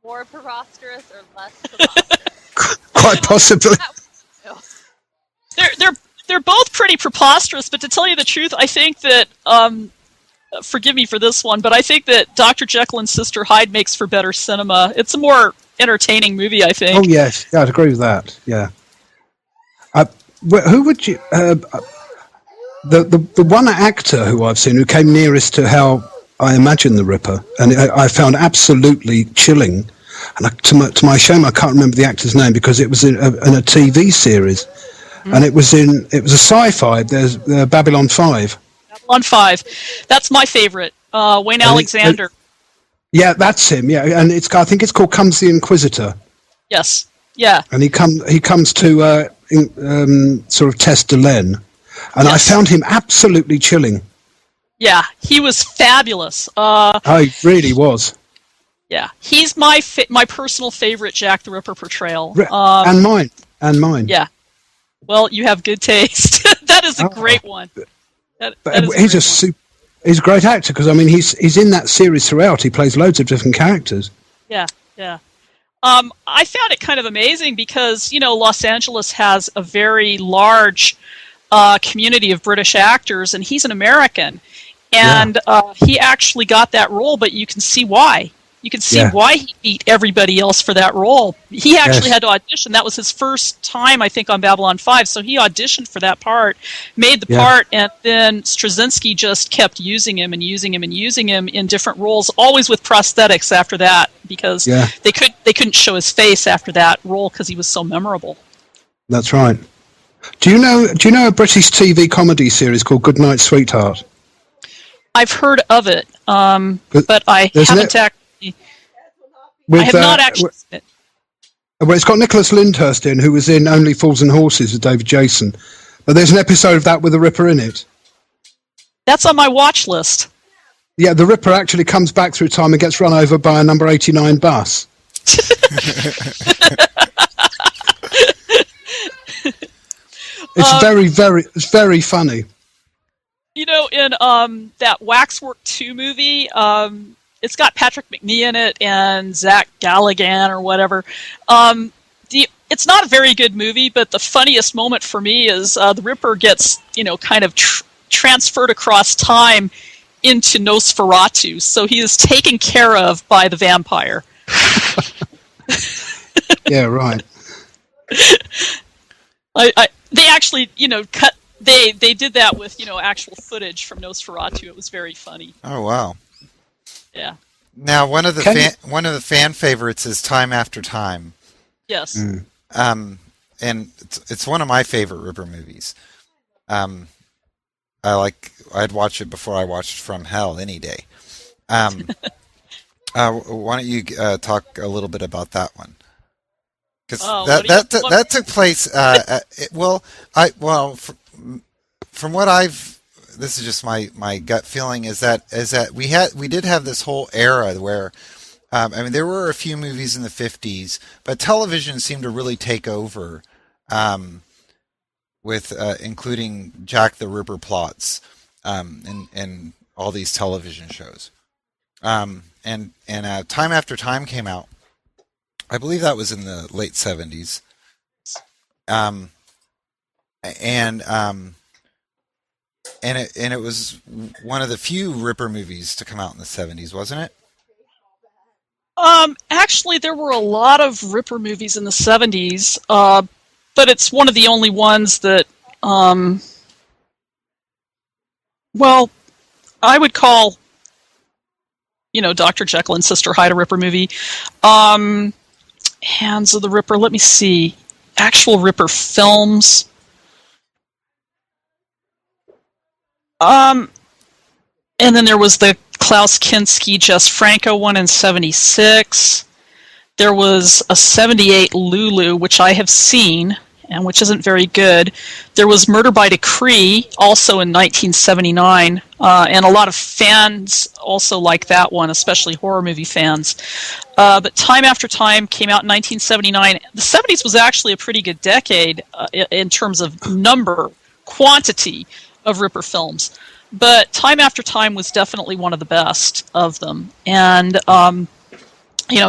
more preposterous or less preposterous? Quite possibly. They're both pretty preposterous, but to tell you the truth, I think that forgive me for this one, but I think that Dr. Jekyll and Sister Hyde makes for better cinema. It's a more entertaining movie, I think. Oh yes, I'd agree with that. Yeah. Who would you? The one actor who I've seen who came nearest to how I imagine the Ripper, and I found absolutely chilling. And to my shame, I can't remember the actor's name because it was in a TV series, and it was a sci-fi. There's Babylon 5. Babylon 5, that's my favorite. Wayne Alexander. Yeah, that's him. Yeah, and I think it's called Comes the Inquisitor. Yes. Yeah. And he comes to sort of test Delenn, and I found him absolutely chilling. Yeah, he was fabulous. He really was. Yeah, he's my personal favorite Jack the Ripper portrayal. And mine. Yeah. Well, you have good taste. That is a great one. He's a great actor because I mean he's in that series throughout. He plays loads of different characters. Yeah. I found it kind of amazing because Los Angeles has a very large community of British actors, and he's an American, and he actually got that role. But you can see why. You can see why he beat everybody else for that role. He actually had to audition. That was his first time, I think, on Babylon 5. So he auditioned for that part, made the part, and then Straczynski just kept using him in different roles, always with prosthetics after that, because they couldn't show his face after that role because he was so memorable. That's right. Do you know a British TV comedy series called Goodnight Sweetheart? I've heard of it, but I haven't actually. I have not actually seen it. Well, it's got Nicholas Lyndhurst in, who was in Only Fools and Horses with David Jason. But there's an episode of that with the Ripper in it. That's on my watch list. Yeah, the Ripper actually comes back through time and gets run over by a number 89 bus. It's very funny. In that Waxwork 2 movie, it's got Patrick McNee in it and Zach Galligan or whatever. It's not a very good movie, but the funniest moment for me is the Ripper gets, kind of transferred across time into Nosferatu, so he is taken care of by the vampire. Yeah, right. They actually, cut. They did that with actual footage from Nosferatu. It was very funny. Oh wow. Yeah. Now one of the fan favorites is Time After Time. Yes. And it's one of my favorite Ripper movies. I'd watch it before I watched From Hell any day. Why don't you talk a little bit about that one? Because that took place. From what this is just my gut feeling is that we did have this whole era where. There were a few movies in the 50s, but television seemed to really take over, with including Jack the Ripper plots, and all these television shows. And Time After Time came out. I believe that was in the late 70s. And it was one of the few Ripper movies to come out in the 70s, wasn't it? Actually, there were a lot of Ripper movies in the 70s, but it's one of the only ones that, I would call, Dr. Jekyll and Sister Hyde a Ripper movie. Hands of the Ripper, let me see. Actual Ripper films. And then there was the Klaus Kinski, Jess Franco one in 76. There was a 78 Lulu, which I have seen, and which isn't very good. There was Murder by Decree, also in 1979, and a lot of fans also like that one, especially horror movie fans. But Time After Time came out in 1979. The 70s was actually a pretty good decade in terms of quantity of Ripper films. But Time After Time was definitely one of the best of them. And,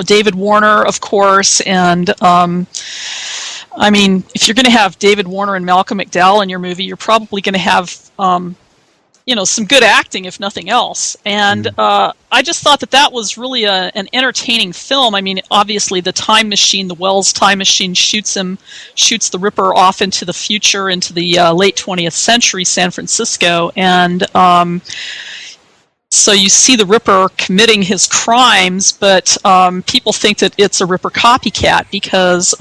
David Warner, of course, and, if you're going to have David Warner and Malcolm McDowell in your movie, you're probably going to have, some good acting, if nothing else. And I just thought that was really an entertaining film. Obviously, the time machine, the Wells time machine, shoots the Ripper off into the future, into the late 20th century San Francisco. And so you see the Ripper committing his crimes, but people think that it's a Ripper copycat because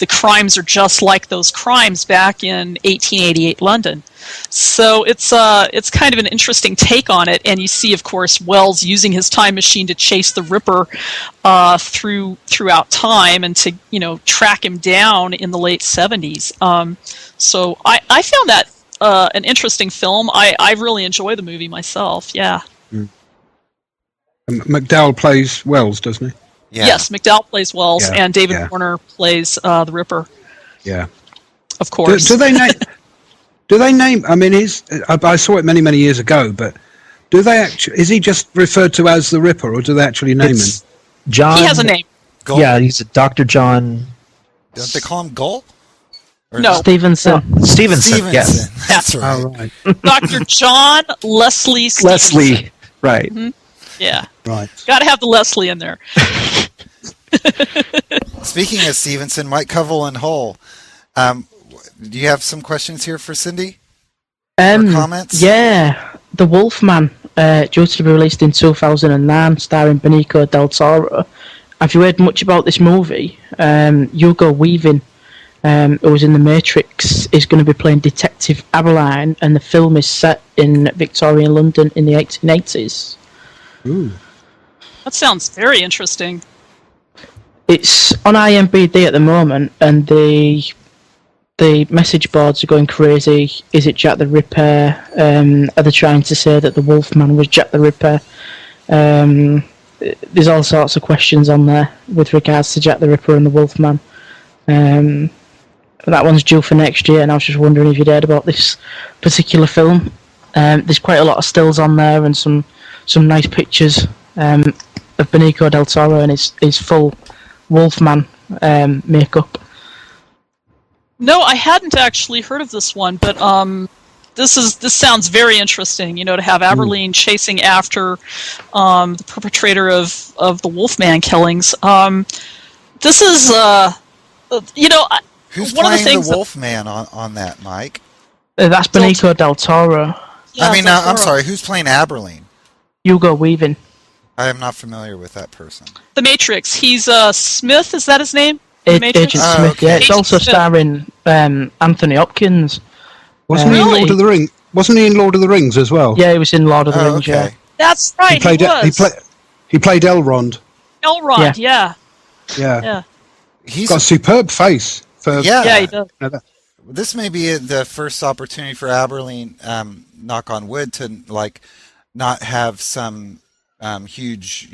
the crimes are just like those crimes back in 1888 London. So it's kind of an interesting take on it, and you see, of course, Wells using his time machine to chase the Ripper throughout time and to track him down in the late 70s. So I found that an interesting film. I really enjoy the movie myself. Yeah. McDowell plays Wells, doesn't he? Yeah. Yes, McDowell plays Wells, Yeah, and David yeah. Warner plays the Ripper. Yeah. Of course. Do they name? Do they name? I mean, I saw it many years ago, but do they actually? Is he just referred to as the Ripper, or do they actually name him? John. He has a name. Gull? Yeah, he's a Dr. John Don't they call him Gull? Or No. Stevenson. Stevenson. Yes, That's right. Oh, right. Dr. John Leslie Stevenson. Leslie. Right. Yeah. Right. Got to have the Leslie in there. Speaking of Stevenson, Mike Covell and Hull, do you have some questions here for Cindy? Or comments? Yeah, The Wolfman, due to be released in 2009, starring Benicio del Toro. Have you heard much about this movie? Hugo Weaving, who was in The Matrix, is going to be playing Detective Abberline, and the film is set in Victorian London in the 1880s. Ooh. That sounds very interesting. It's on IMDb at the moment, and the message boards are going crazy. Is it Jack the Ripper? Are they trying to say that the Wolfman was Jack the Ripper? There's all sorts of questions on there with regards to Jack the Ripper and the Wolfman. That one's due for next year, and I was just wondering if you'd heard about this particular film. There's quite a lot of stills on there and some nice pictures of Benicio del Toro and his full Wolfman makeup. No, I hadn't actually heard of this one, but this sounds very interesting. To have Abberline chasing after the perpetrator of the Wolfman killings. This is Who's one of the playing things the Wolfman on that, Mike? That's Benicio del Toro. Yeah, I mean, Del I'm Toro. sorry, who's playing Abberline? Hugo Weaving. I am not familiar with that person. The Matrix. He's Smith. Is that his name? The Matrix? Agent Oh, Smith, okay. yeah. It's Agent also Smith. starring Anthony Hopkins. Wasn't he in Really? Lord of the Rings? Wasn't he in Lord of the Rings as well? Yeah, he was in Lord of the Oh, Rings, okay. That's right. He played Elrond. Elrond. Yeah. Yeah. He's Got a superb face. Yeah, he does. This may be the first opportunity for Abberline, knock on wood, to not have some huge,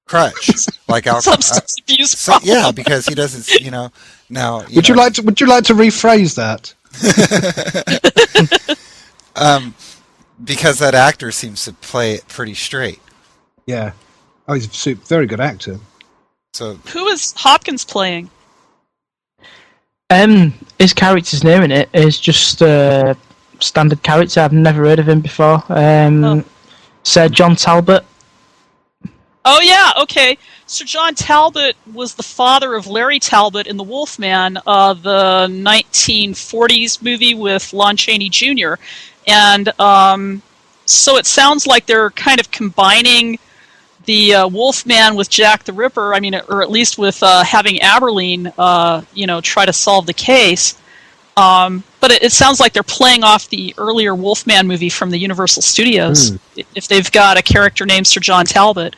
crutch like alcohol. Substance abuse problem. Yeah, because he doesn't, now. Would you like to rephrase that? Because that actor seems to play it pretty straight. Yeah. Oh, he's a very good actor. So Who is Hopkins playing? His character's name in it is just a standard character. I've never heard of him before. Sir John Talbot. Oh, yeah, okay. Sir John Talbot was the father of Larry Talbot in The Wolfman, the 1940s movie with Lon Chaney Jr. And so it sounds like they're kind of combining the Wolfman with Jack the Ripper, or at least with having Abberline, try to solve the case. But it sounds like they're playing off the earlier Wolfman movie from the Universal Studios, if they've got a character named Sir John Talbot.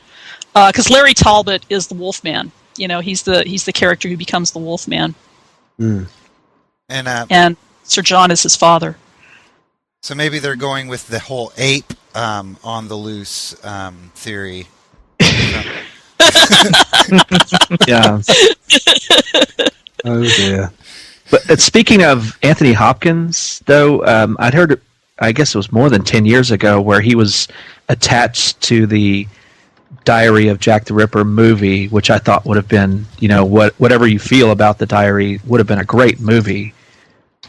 Because Larry Talbot is the Wolfman. He's the character who becomes the Wolfman. And Sir John is his father. So maybe they're going with the whole ape on the loose theory. Yeah. Oh dear. But speaking of Anthony Hopkins, though, I'd heard, I guess it was more than 10 years ago, where he was attached to the Diary of Jack the Ripper movie, which I thought would have been, whatever you feel about the diary, would have been a great movie.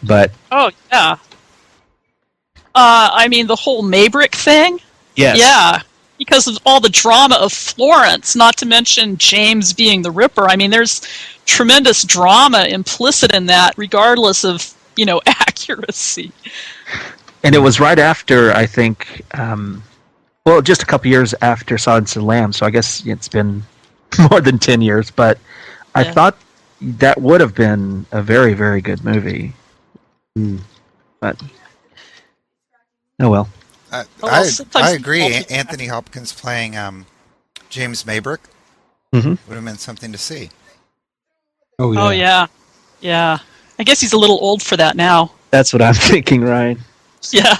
But Oh, yeah. The whole Maybrick thing? yes, Yeah. Because of all the drama of Florence, not to mention James being the Ripper. there's tremendous drama implicit in that, regardless of, accuracy. and it was right after, I think, just a couple years after Silence of the Lambs, so I guess it's been more than 10 years, but I Yeah. thought that would have been a very, very good movie. But oh well. I agree. Anthony Hopkins playing James Maybrick would have been something to see. Oh yeah. Oh yeah, yeah. I guess he's a little old for that now. That's what I'm thinking, Ryan. Yeah.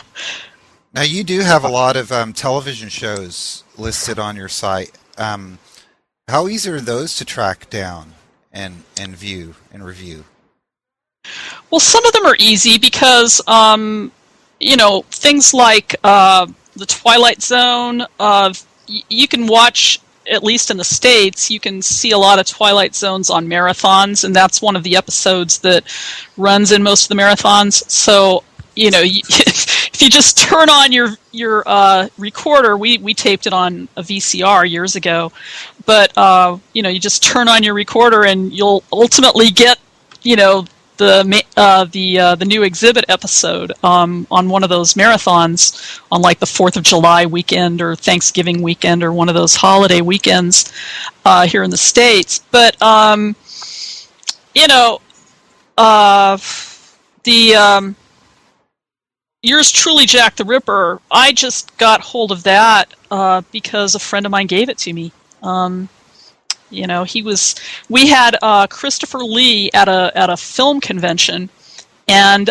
Now you do have a lot of television shows listed on your site. How easy are those to track down and view and review? Well, some of them are easy because things like the Twilight Zone. You can watch, at least in the States, you can see a lot of Twilight Zones on marathons, and that's one of the episodes that runs in most of the marathons. So, if you just turn on your recorder, we taped it on a VCR years ago, but you just turn on your recorder and you'll ultimately get the new exhibit episode on one of those marathons on like the 4th of July weekend or Thanksgiving weekend or one of those holiday weekends here in the States. But Yours Truly, Jack the Ripper, I just got hold of that because a friend of mine gave it to me. We had Christopher Lee at a film convention, and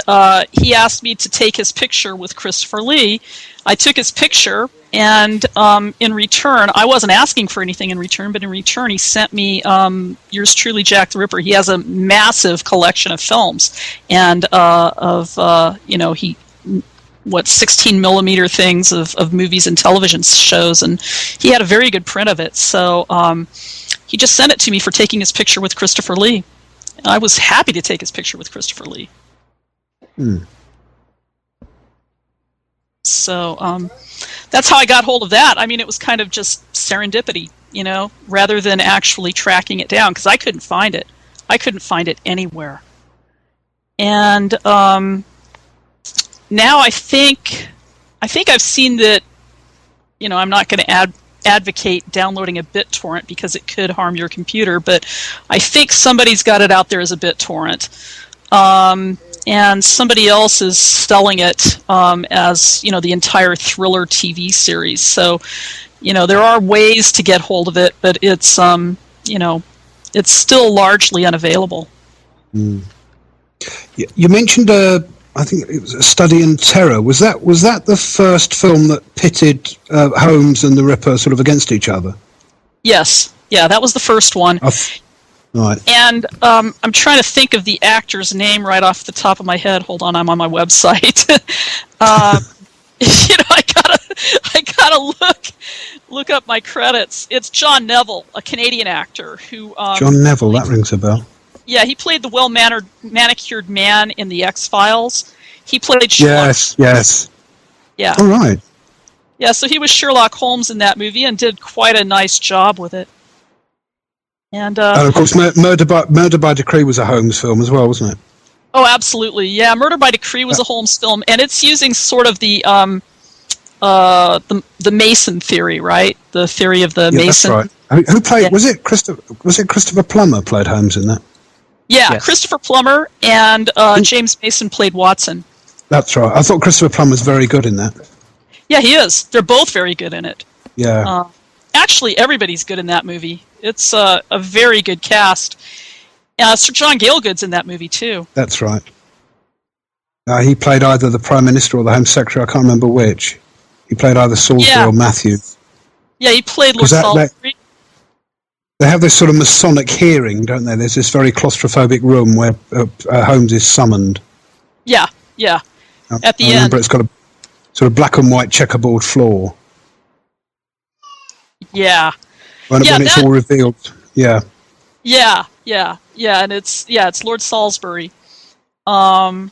he asked me to take his picture with Christopher Lee. I took his picture, and in return, I wasn't asking for anything in return, but in return, he sent me Yours Truly, Jack the Ripper. He has a massive collection of films, and 16 millimeter things of movies and television shows, and he had a very good print of it. So he just sent it to me for taking his picture with Christopher Lee. I was happy to take his picture with Christopher Lee. So that's how I got hold of that. I mean, it was kind of just serendipity, rather than actually tracking it down, because I couldn't find it. I couldn't find it anywhere. And now I think I've seen that, I'm not going to advocate downloading a BitTorrent because it could harm your computer, but I think somebody's got it out there as a BitTorrent. And somebody else is selling it as, the entire Thriller TV series. So, there are ways to get hold of it, but it's, it's still largely unavailable. You mentioned I think it was A Study in Terror. Was that the first film that pitted Holmes and the Ripper sort of against each other? Yes. Yeah, that was the first one. Right. And I'm trying to think of the actor's name right off the top of my head. Hold on, I'm on my website. I gotta look up my credits. It's John Neville, a Canadian actor who. John Neville, that rings a bell. Yeah, he played the manicured man in the X-Files. He played Sherlock. Yes. Yeah. All right. Yeah, so he was Sherlock Holmes in that movie and did quite a nice job with it. And of course, Murder by Decree was a Holmes film as well, wasn't it? Oh, absolutely. Yeah, Murder by Decree was a Holmes film, and it's using sort of the Mason theory, right? The theory of the Mason. That's right. Who played? Yeah. Was it Christopher Plummer played Holmes in that? Yeah, yes. Christopher Plummer and James Mason played Watson. That's right. I thought Christopher Plummer was very good in that. Yeah, he is. They're both very good in it. Yeah. Actually, everybody's good in that movie. It's a very good cast. Sir John Gielgud's in that movie, too. That's right. He played either the Prime Minister or the Home Secretary. I can't remember which. He played either Salisbury or Matthew. Yeah, he played Lord Salisbury. They have this sort of Masonic hearing, don't they? There's this very claustrophobic room where Holmes is summoned. Yeah. At the end. Remember, it's got a sort of black and white checkerboard floor. Yeah. When it's all revealed. Yeah. Yeah, and it's Lord Salisbury. You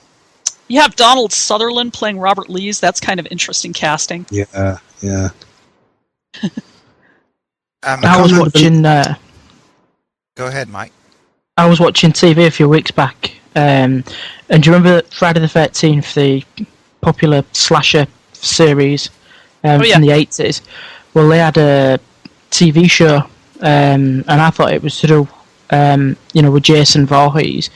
have Donald Sutherland playing Robert Lees. That's kind of interesting casting. Yeah. I was watching. Go ahead, Mike. I was watching TV a few weeks back, and do you remember Friday the 13th, the popular slasher series from the 80s? Well, they had a TV show, and I thought it was sort of with Jason Voorhees,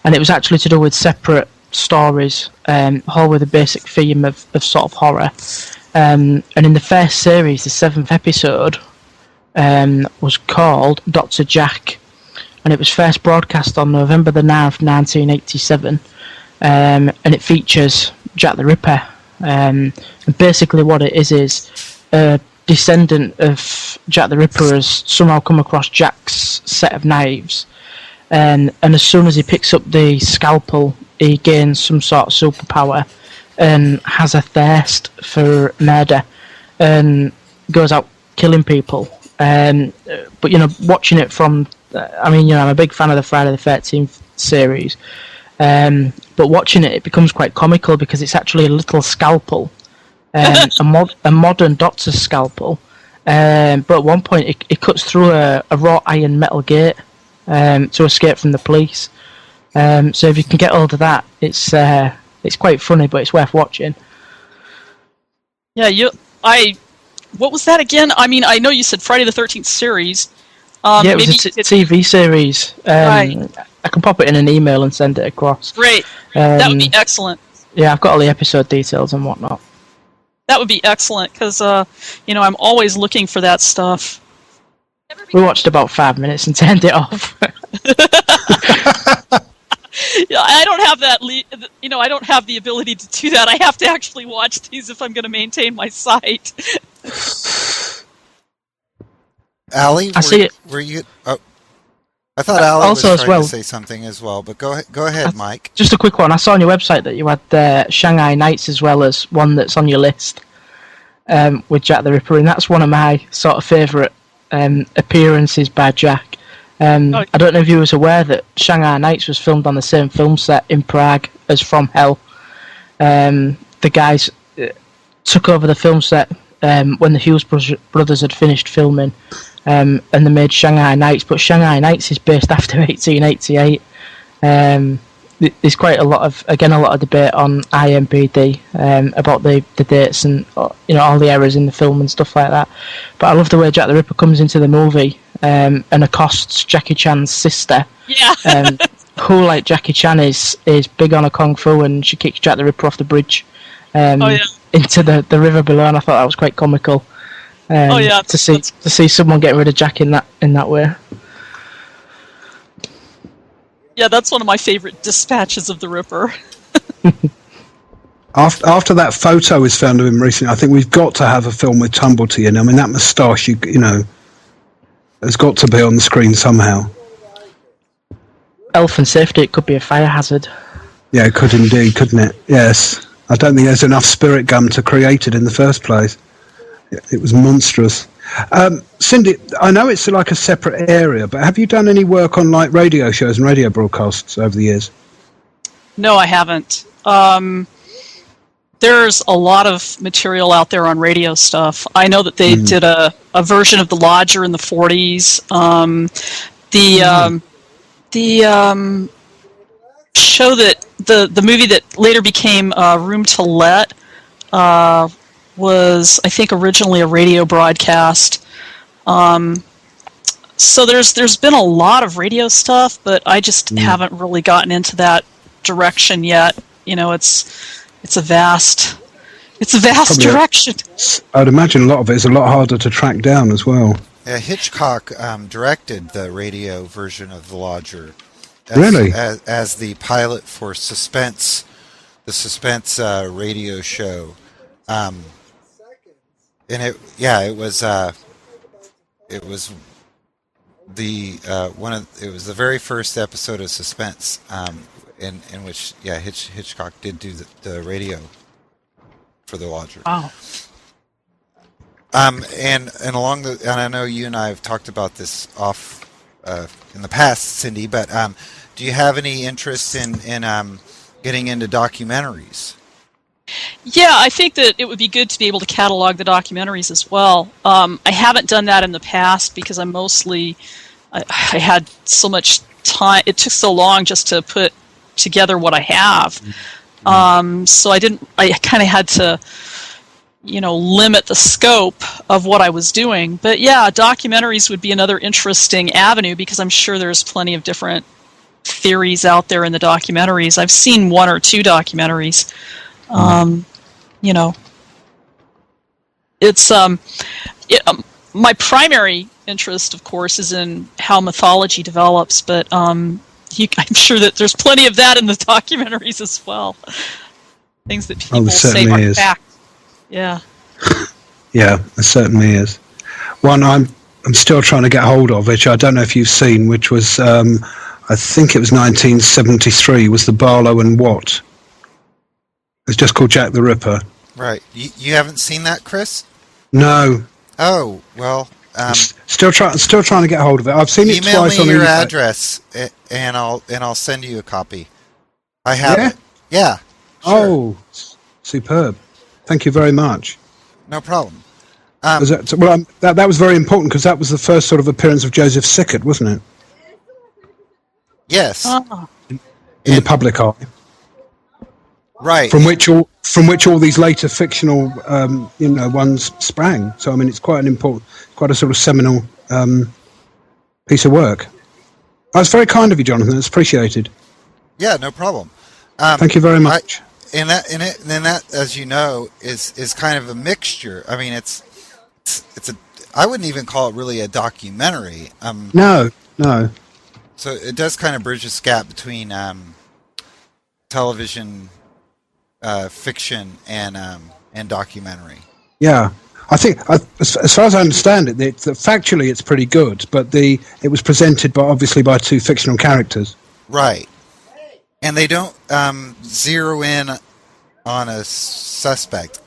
and it was actually to do with separate stories, all with a basic theme of sort of horror. And in the first series, the 7th episode was called Dr. Jack, and it was first broadcast on November the 9th, 1987, and it features Jack the Ripper. And basically what it is a descendant of Jack the Ripper has somehow come across Jack's set of knives, and as soon as he picks up the scalpel, he gains some sort of superpower and has a thirst for murder and goes out killing people. But watching it from, I'm a big fan of the Friday the 13th series, but watching it becomes quite comical because it's actually a little scalpel, a modern doctor's scalpel, but at one point it cuts through a wrought iron metal gate to escape from the police. So if you can get hold of that, it's quite funny, but it's worth watching. Yeah, what was that again? I mean, I know you said Friday the 13th series. Yeah, it was a TV series. Right. I can pop it in an email and send it across. Great. That would be excellent. Yeah, I've got all the episode details and whatnot. That would be excellent, because, I'm always looking for that stuff. We watched about 5 minutes and turned it off. Yeah, I don't have that. I don't have the ability to do that. I have to actually watch these if I'm going to maintain my site. Allie, were you? Oh, I thought Allie was trying to say something as well. But go ahead, Mike. Just a quick one. I saw on your website that you had Shanghai Nights as well as one that's on your list with Jack the Ripper, and that's one of my sort of favourite appearances by Jack. I don't know if you was aware that Shanghai Nights was filmed on the same film set in Prague as From Hell. The guys took over the film set when the Hughes brothers had finished filming, and they made Shanghai Nights. But Shanghai Nights is based after 1888. There's quite a lot of debate on IMDb about the dates and all the errors in the film and stuff like that. But I love the way Jack the Ripper comes into the movie and accosts Jackie Chan's sister. Yeah. Who, like Jackie Chan, is big on a kung fu, and she kicks Jack the Ripper off the bridge into the river below, and I thought that was quite comical. To see someone getting rid of Jack in that way. Yeah, that's one of my favorite dispatches of the Ripper. After that photo is found of him recently, I think we've got to have a film with Tumblety in. I mean, that moustache, has got to be on the screen somehow. Health and safety, it could be a fire hazard. Yeah, it could indeed, couldn't it? Yes. I don't think there's enough spirit gum to create it in the first place. It was monstrous. Cindy, I know it's like a separate area, but have you done any work on like radio shows and radio broadcasts over the years? No, I haven't. There's a lot of material out there on radio stuff. I know that they did a version of The Lodger in the 40s. The show that the movie that later became Room to Let was, I think, originally a radio broadcast. So there's been a lot of radio stuff, but I just haven't really gotten into that direction yet. It's a vast direction. I'd imagine a lot of it is a lot harder to track down as well. Yeah, Hitchcock directed the radio version of The Lodger. As the pilot for Suspense, the Suspense radio show. And it was the very first episode of Suspense, in which Hitchcock did do the radio for The Lodger. Wow. And I know you and I have talked about this off in the past, Cindy, but do you have any interest in getting into documentaries? Yeah, I think that it would be good to be able to catalog the documentaries as well. I haven't done that in the past because I had so much time. It took so long just to put together what I have. So I kind of had to, limit the scope of what I was doing. But yeah, documentaries would be another interesting avenue because I'm sure there's plenty of different theories out there in the documentaries. I've seen one or two documentaries. It's my primary interest, of course, is in how mythology develops, but I'm sure that there's plenty of that in the documentaries as well. Things that people say are fact. Yeah. Yeah, there certainly is. One I'm still trying to get hold of, which I don't know if you've seen, which was I think it was 1973, was the Barlow and Watt. It's just called Jack the Ripper. Right. You haven't seen that, Chris? No. Oh, well. Still trying to get hold of it. I've seen it twice on email me your eBay. address, and I'll send you a copy. I have it. Yeah. Sure. Oh, superb. Thank you very much. No problem. That was very important because that was the first sort of appearance of Joseph Sickert, wasn't it? Yes. In the public eye. Right. From which all these later fictional ones sprang. So I mean, it's quite a sort of seminal piece of work. That's very kind of you, Jonathan. It's appreciated. Yeah, no problem. Thank you very much. And that, as you know, is kind of a mixture. I mean, it's I wouldn't even call it really a documentary. No. So it does kind of bridge this gap between television fiction and documentary. Yeah, I think as far as I understand it, factually it's pretty good, but it was presented obviously by two fictional characters. Right. And they don't zero in on a suspect,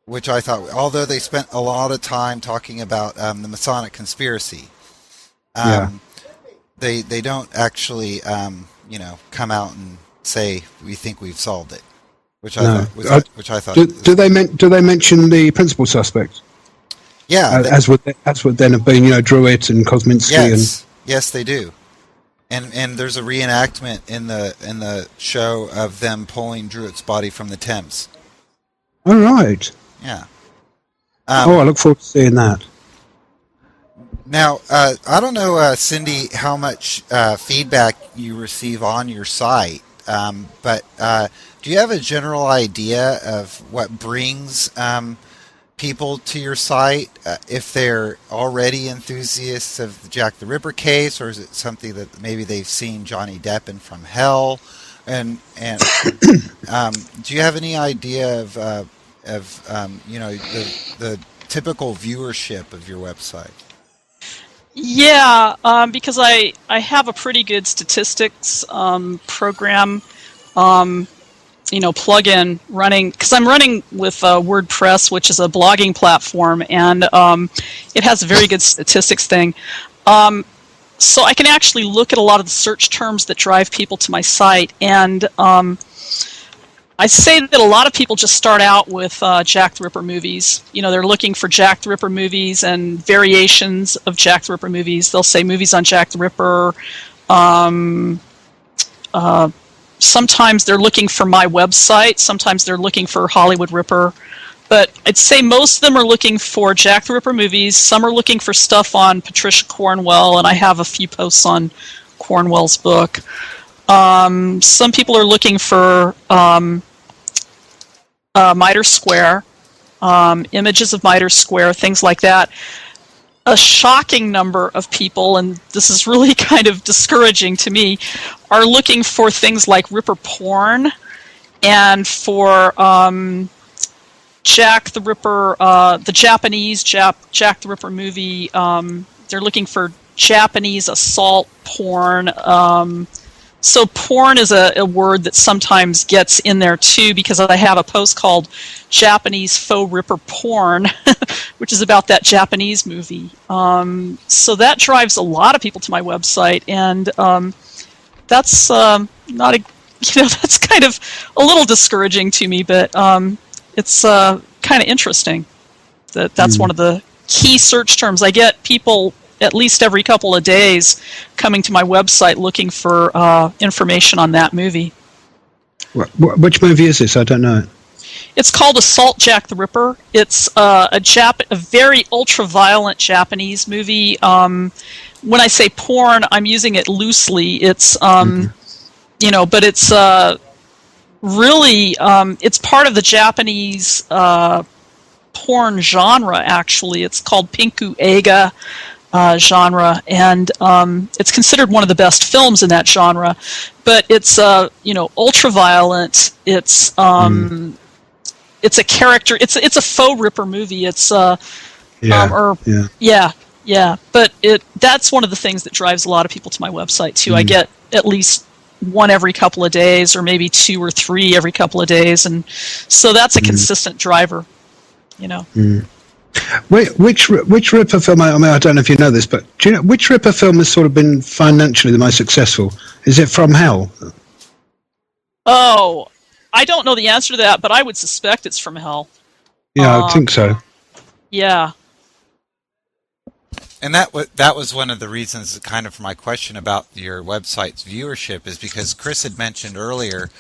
which I thought, although they spent a lot of time talking about the Masonic conspiracy, they don't actually, come out and say we think we've solved it, which I thought. Do they mention the principal suspect? Yeah, as would then have been, Druitt and Kosminski. Yes, they do. And there's a reenactment in the show of them pulling Druitt's body from the Thames. All right. Yeah. I look forward to seeing that. Now, I don't know, Cindy, how much feedback you receive on your site, but do you have a general idea of what brings people to your site, if they're already enthusiasts of the Jack the Ripper case, or is it something that maybe they've seen Johnny Depp in From Hell? And do you have any idea of the typical viewership of your website? Yeah, because I have a pretty good statistics program, plugin running, because I'm running with WordPress, which is a blogging platform, and it has a very good statistics thing. So I can actually look at a lot of the search terms that drive people to my site, and I say that a lot of people just start out with Jack the Ripper movies. They're looking for Jack the Ripper movies and variations of Jack the Ripper movies. They'll say movies on Jack the Ripper. Sometimes they're looking for my website. Sometimes they're looking for Hollywood Ripper. But I'd say most of them are looking for Jack the Ripper movies. Some are looking for stuff on Patricia Cornwell, and I have a few posts on Cornwell's book. Some people are looking for Mitre Square, images of Mitre Square, things like that. A shocking number of people, and this is really kind of discouraging to me, are looking for things like Ripper porn and for Jack the Ripper, the Japanese Jack the Ripper movie. They're looking for Japanese assault porn. So porn is a word that sometimes gets in there too, because I have a post called Japanese Faux Ripper Porn, which is about that Japanese movie. So that drives a lot of people to my website, and that's not a, that's kind of a little discouraging to me, but it's kind of interesting. That's one of the key search terms. I get people at least every couple of days coming to my website looking for information on that movie. Which movie is this? I don't know. It's called Assault Jack the Ripper. It's a very ultra-violent Japanese movie. When I say porn, I'm using it loosely. It's but it's really it's part of the Japanese porn genre. Actually, it's called Pinku Eiga genre, and it's considered one of the best films in that genre. But it's ultra violent. It's a character. It's a faux Ripper movie. It's But that's one of the things that drives a lot of people to my website too. I get at least one every couple of days, or maybe 2 or 3 every couple of days, and so that's a consistent driver. Which Ripper film? I mean, I don't know if you know this, but do you know which Ripper film has sort of been financially the most successful? Is it From Hell? Oh, I don't know the answer to that, but I would suspect it's From Hell. Yeah, I think so. Yeah. And that was one of the reasons, kind of, for my question about your website's viewership, is because Chris had mentioned earlier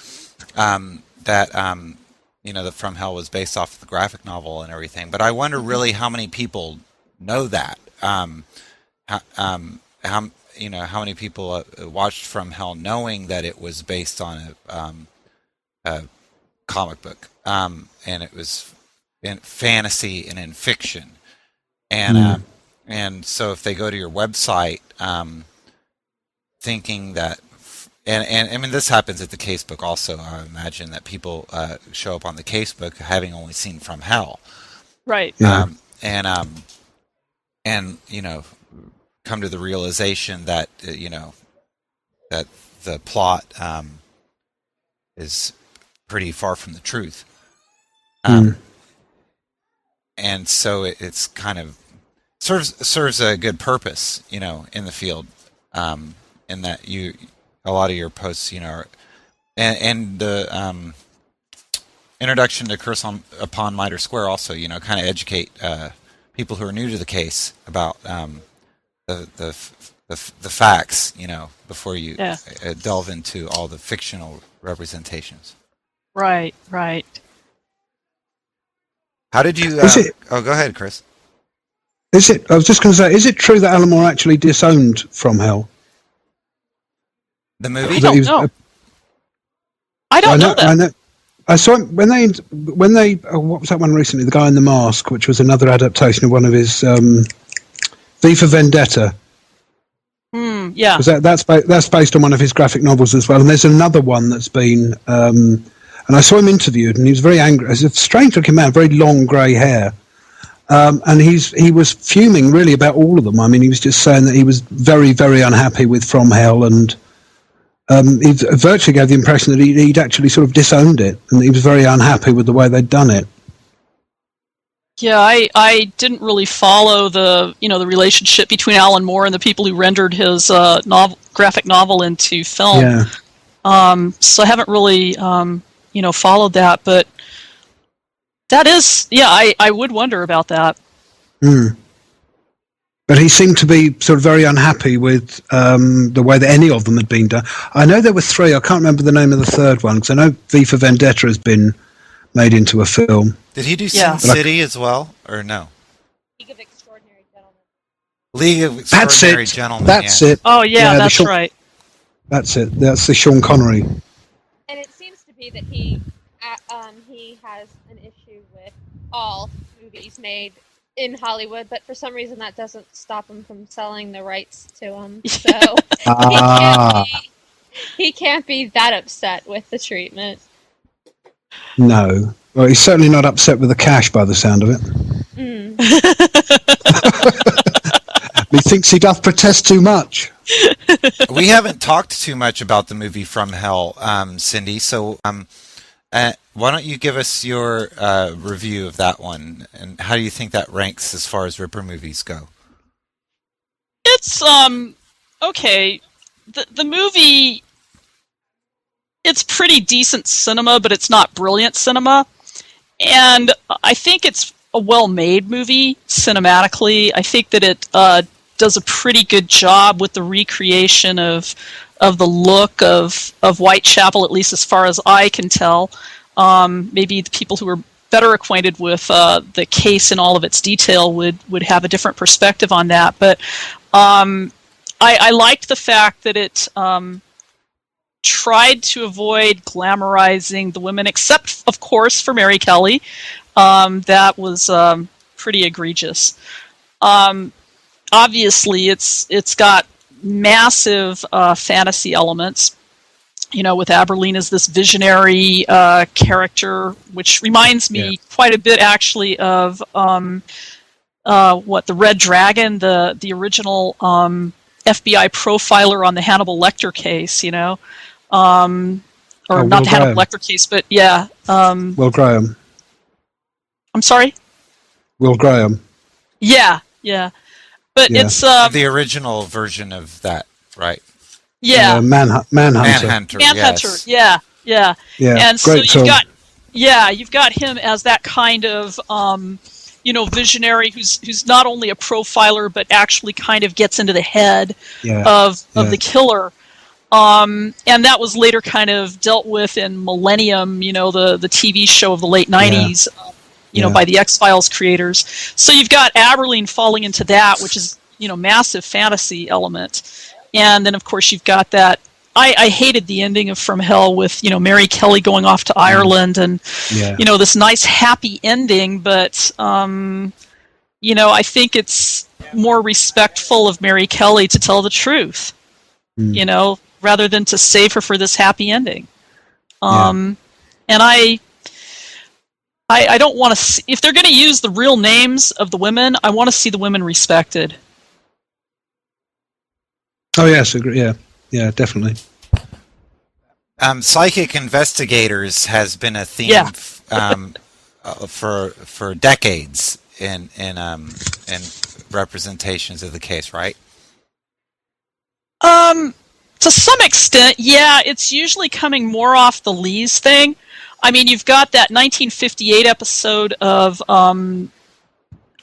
that that From Hell was based off of the graphic novel and everything. But I wonder really how many people know that. How many people watched From Hell knowing that it was based on a comic book, and it was in fantasy and in fiction, and so if they go to your website thinking that, and I mean, this happens at the casebook also. I imagine that people show up on the casebook having only seen From Hell, right? Yeah. And come to the realization that that the plot is pretty far from the truth, and so it's kind of serves a good purpose, in the field, in that a lot of your posts, are, and the introduction to Curse upon Mitre Square also, kind of educate people who are new to the case about the facts, before you delve into all the fictional representations. Right. How did you? Go ahead, Chris. I was just going to say, is it true that Alan Moore actually disowned From Hell? The movie? I don't know. I don't know that. I know. I saw him when they what was that one recently? The Guy in the Mask, which was another adaptation of one of his V for Vendetta. Yeah. That's based on one of his graphic novels as well. And there's another one that's been, and I saw him interviewed, and he was very angry. He's a strange-looking man, very long grey hair. And he was fuming really about all of them. I mean, he was just saying that he was very, very unhappy with From Hell, and he virtually gave the impression that he'd actually sort of disowned it, and he was very unhappy with the way they'd done it. Yeah, I didn't really follow the relationship between Alan Moore and the people who rendered his graphic novel into film. Yeah. So I haven't really followed that, but that is, I would wonder about that. But he seemed to be sort of very unhappy with the way that any of them had been done. I know there were 3. I can't remember the name of the third one, because I know V for Vendetta has been made into a film. Did he do Sin City as well, or no? League of Extraordinary Gentlemen. League of Extraordinary Gentlemen. That's it. Oh, yeah, that's right. That's it. That's the Sean Connery. And it seems to be that he has an issue with all movies made in Hollywood, but for some reason that doesn't stop him from selling the rights to them. So he can't be that upset with the treatment. No. Well, he's certainly not upset with the cash by the sound of it. He thinks he doth protest too much. We haven't talked too much about the movie From Hell, Cindy, so why don't you give us your review of that one, and how do you think that ranks as far as Ripper movies go? It's, okay. The movie, it's pretty decent cinema, but it's not brilliant cinema. And I think it's a well-made movie cinematically. I think that it does a pretty good job with the recreation of the look of Whitechapel, at least as far as I can tell. Maybe the people who are better acquainted with the case in all of its detail would have a different perspective on that. But I liked the fact that it tried to avoid glamorizing the women, except, of course, for Mary Kelly. That was pretty egregious. Obviously, it's got massive fantasy elements. With Abberline as this visionary character, which reminds me quite a bit, actually, of the Red Dragon, the original FBI profiler on the Hannibal Lecter case. Or not the Hannibal Lecter case, but Will Graham. I'm sorry. Will Graham. Yeah. But it's the original version of that, right? Yeah, Manhunter. Yes. Yeah. And so great film. you've got him as that kind of visionary who's not only a profiler but actually kind of gets into the head of the killer. And that was later kind of dealt with in Millennium, the TV show of the late 90s, by the X-Files creators. So you've got Abberline falling into that, which is, massive fantasy element. And then, of course, you've got that. I hated the ending of From Hell with, Mary Kelly going off to Ireland and, this nice happy ending. But, I think it's more respectful of Mary Kelly to tell the truth, rather than to save her for this happy ending. And I don't want to if they're going to use the real names of the women, I want to see the women respected. Oh yes, agree. Yeah, definitely. Psychic investigators has been a theme for decades in representations of the case, right? To some extent, it's usually coming more off the Lees thing. I mean, you've got that 1958 episode of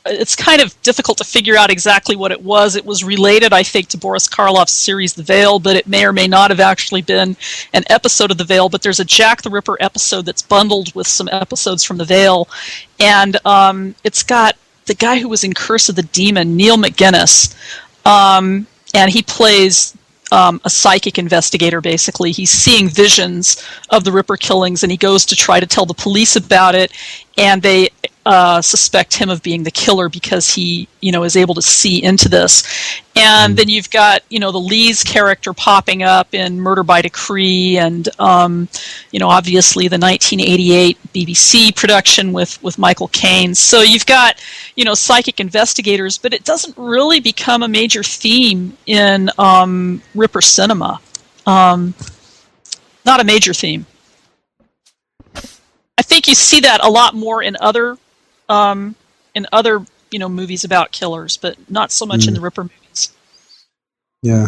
it's kind of difficult to figure out exactly what it was. It was related, I think, to Boris Karloff's series The Veil, but it may or may not have actually been an episode of The Veil. But there's a Jack the Ripper episode that's bundled with some episodes from The Veil. And it's got the guy who was in Curse of the Demon, Neil McGuinness, and he plays a psychic investigator, basically. He's seeing visions of the Ripper killings, and he goes to try to tell the police about it, and they suspect him of being the killer because he, is able to see into this. And then you've got, the Lee's character popping up in Murder by Decree, and, obviously the 1988 BBC production with Michael Caine. So you've got, psychic investigators, but it doesn't really become a major theme in Ripper cinema. Not a major theme. I think you see that a lot more in other movies about killers, but not so much in the Ripper movies. Yeah.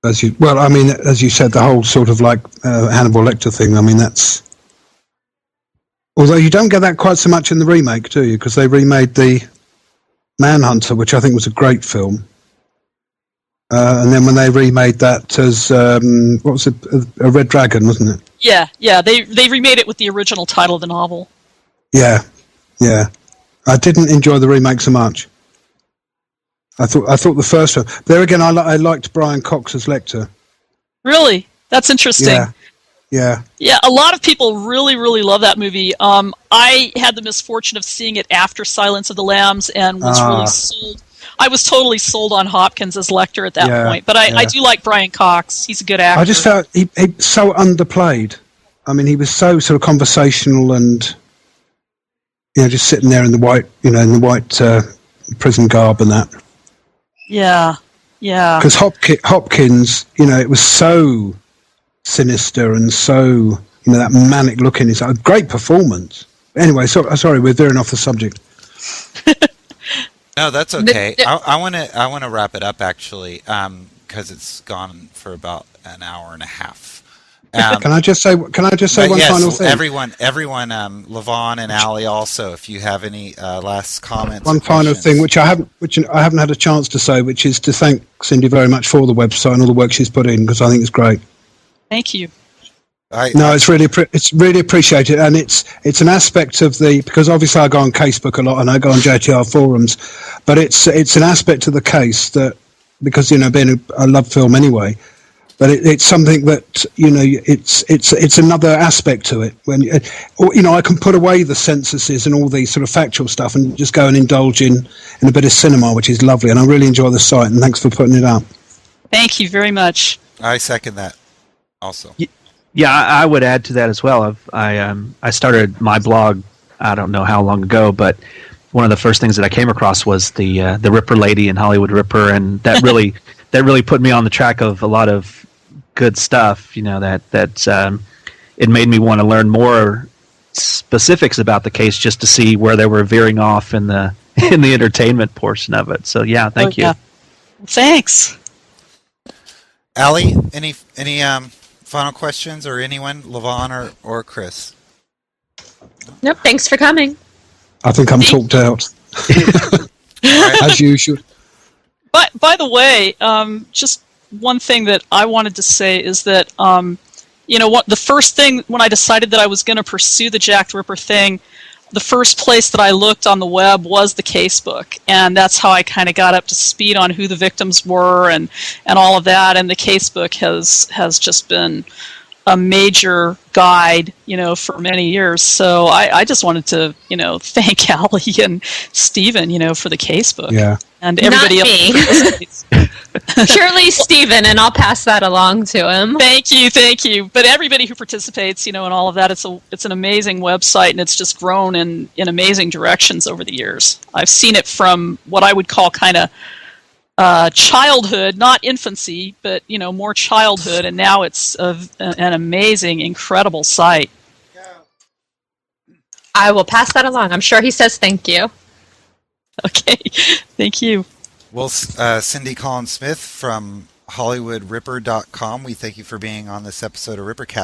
As you said, the whole sort of like Hannibal Lecter thing. I mean, that's. Although you don't get that quite so much in the remake, do you? Because they remade the Manhunter, which I think was a great film. And then when they remade that as what was it, a Red Dragon, wasn't it? Yeah. They remade it with the original title of the novel. Yeah. I didn't enjoy the remake so much. I thought the first one. There again, I liked Brian Cox as Lecter. Really, that's interesting. Yeah. A lot of people really, really love that movie. I had the misfortune of seeing it after Silence of the Lambs and was really sold. I was totally sold on Hopkins as Lecter at that point, but I do like Brian Cox. He's a good actor. I just felt he so underplayed. I mean, he was so sort of conversational and just sitting there in the white, in the white prison garb and that. Yeah. Because Hopkins, it was so sinister and so that manic look in his eye. Great performance. Anyway, sorry, we're veering off the subject. No, that's okay. I want to wrap it up actually, because it's gone for about an hour and a half. Can I just say one final thing? Everyone, Levon and Ali also, if you have any last comments. One final thing, which I haven't had a chance to say, which is to thank Cindy very much for the website and all the work she's put in, because I think it's great. Thank you. No, it's really appreciated, and it's an aspect of because obviously I go on Casebook a lot and I go on JTR forums, but it's an aspect of the case that, because I love film anyway, but it's something that it's another aspect to it when I can put away the censuses and all these sort of factual stuff and just go and indulge in a bit of cinema, which is lovely, and I really enjoy the site, and thanks for putting it up. Thank you very much. I second that also. Yeah, I would add to that as well. I started my blog, I don't know how long ago, but one of the first things that I came across was the Ripper Lady and Hollywood Ripper, and that really put me on the track of a lot of good stuff. That it made me want to learn more specifics about the case just to see where they were veering off in the entertainment portion of it. So yeah, thank you. Yeah. Thanks. Allie, any final questions, or anyone, Levon or Chris? Nope. Thanks for coming. I think I'm talked out. As usual. But by the way, just one thing that I wanted to say is that the first thing when I decided that I was going to pursue the Jack the Ripper thing, the first place that I looked on the web was the casebook, and that's how I kind of got up to speed on who the victims were and all of that. And the casebook has just been a major guide, for many years. So I just wanted to, thank Allie and Stephen, for the casebook. Yeah. And everybody Not else. Surely Stephen, and I'll pass that along to him. Thank you. But everybody who participates, and all of that, it's an amazing website, and it's just grown in amazing directions over the years. I've seen it from what I would call kind of childhood, not infancy, but more childhood, and now it's an amazing, incredible site. I will pass that along. I'm sure he says thank you. Okay, thank you. Well, Cindy Collins Smith from HollywoodRipper.com, we thank you for being on this episode of Rippercast.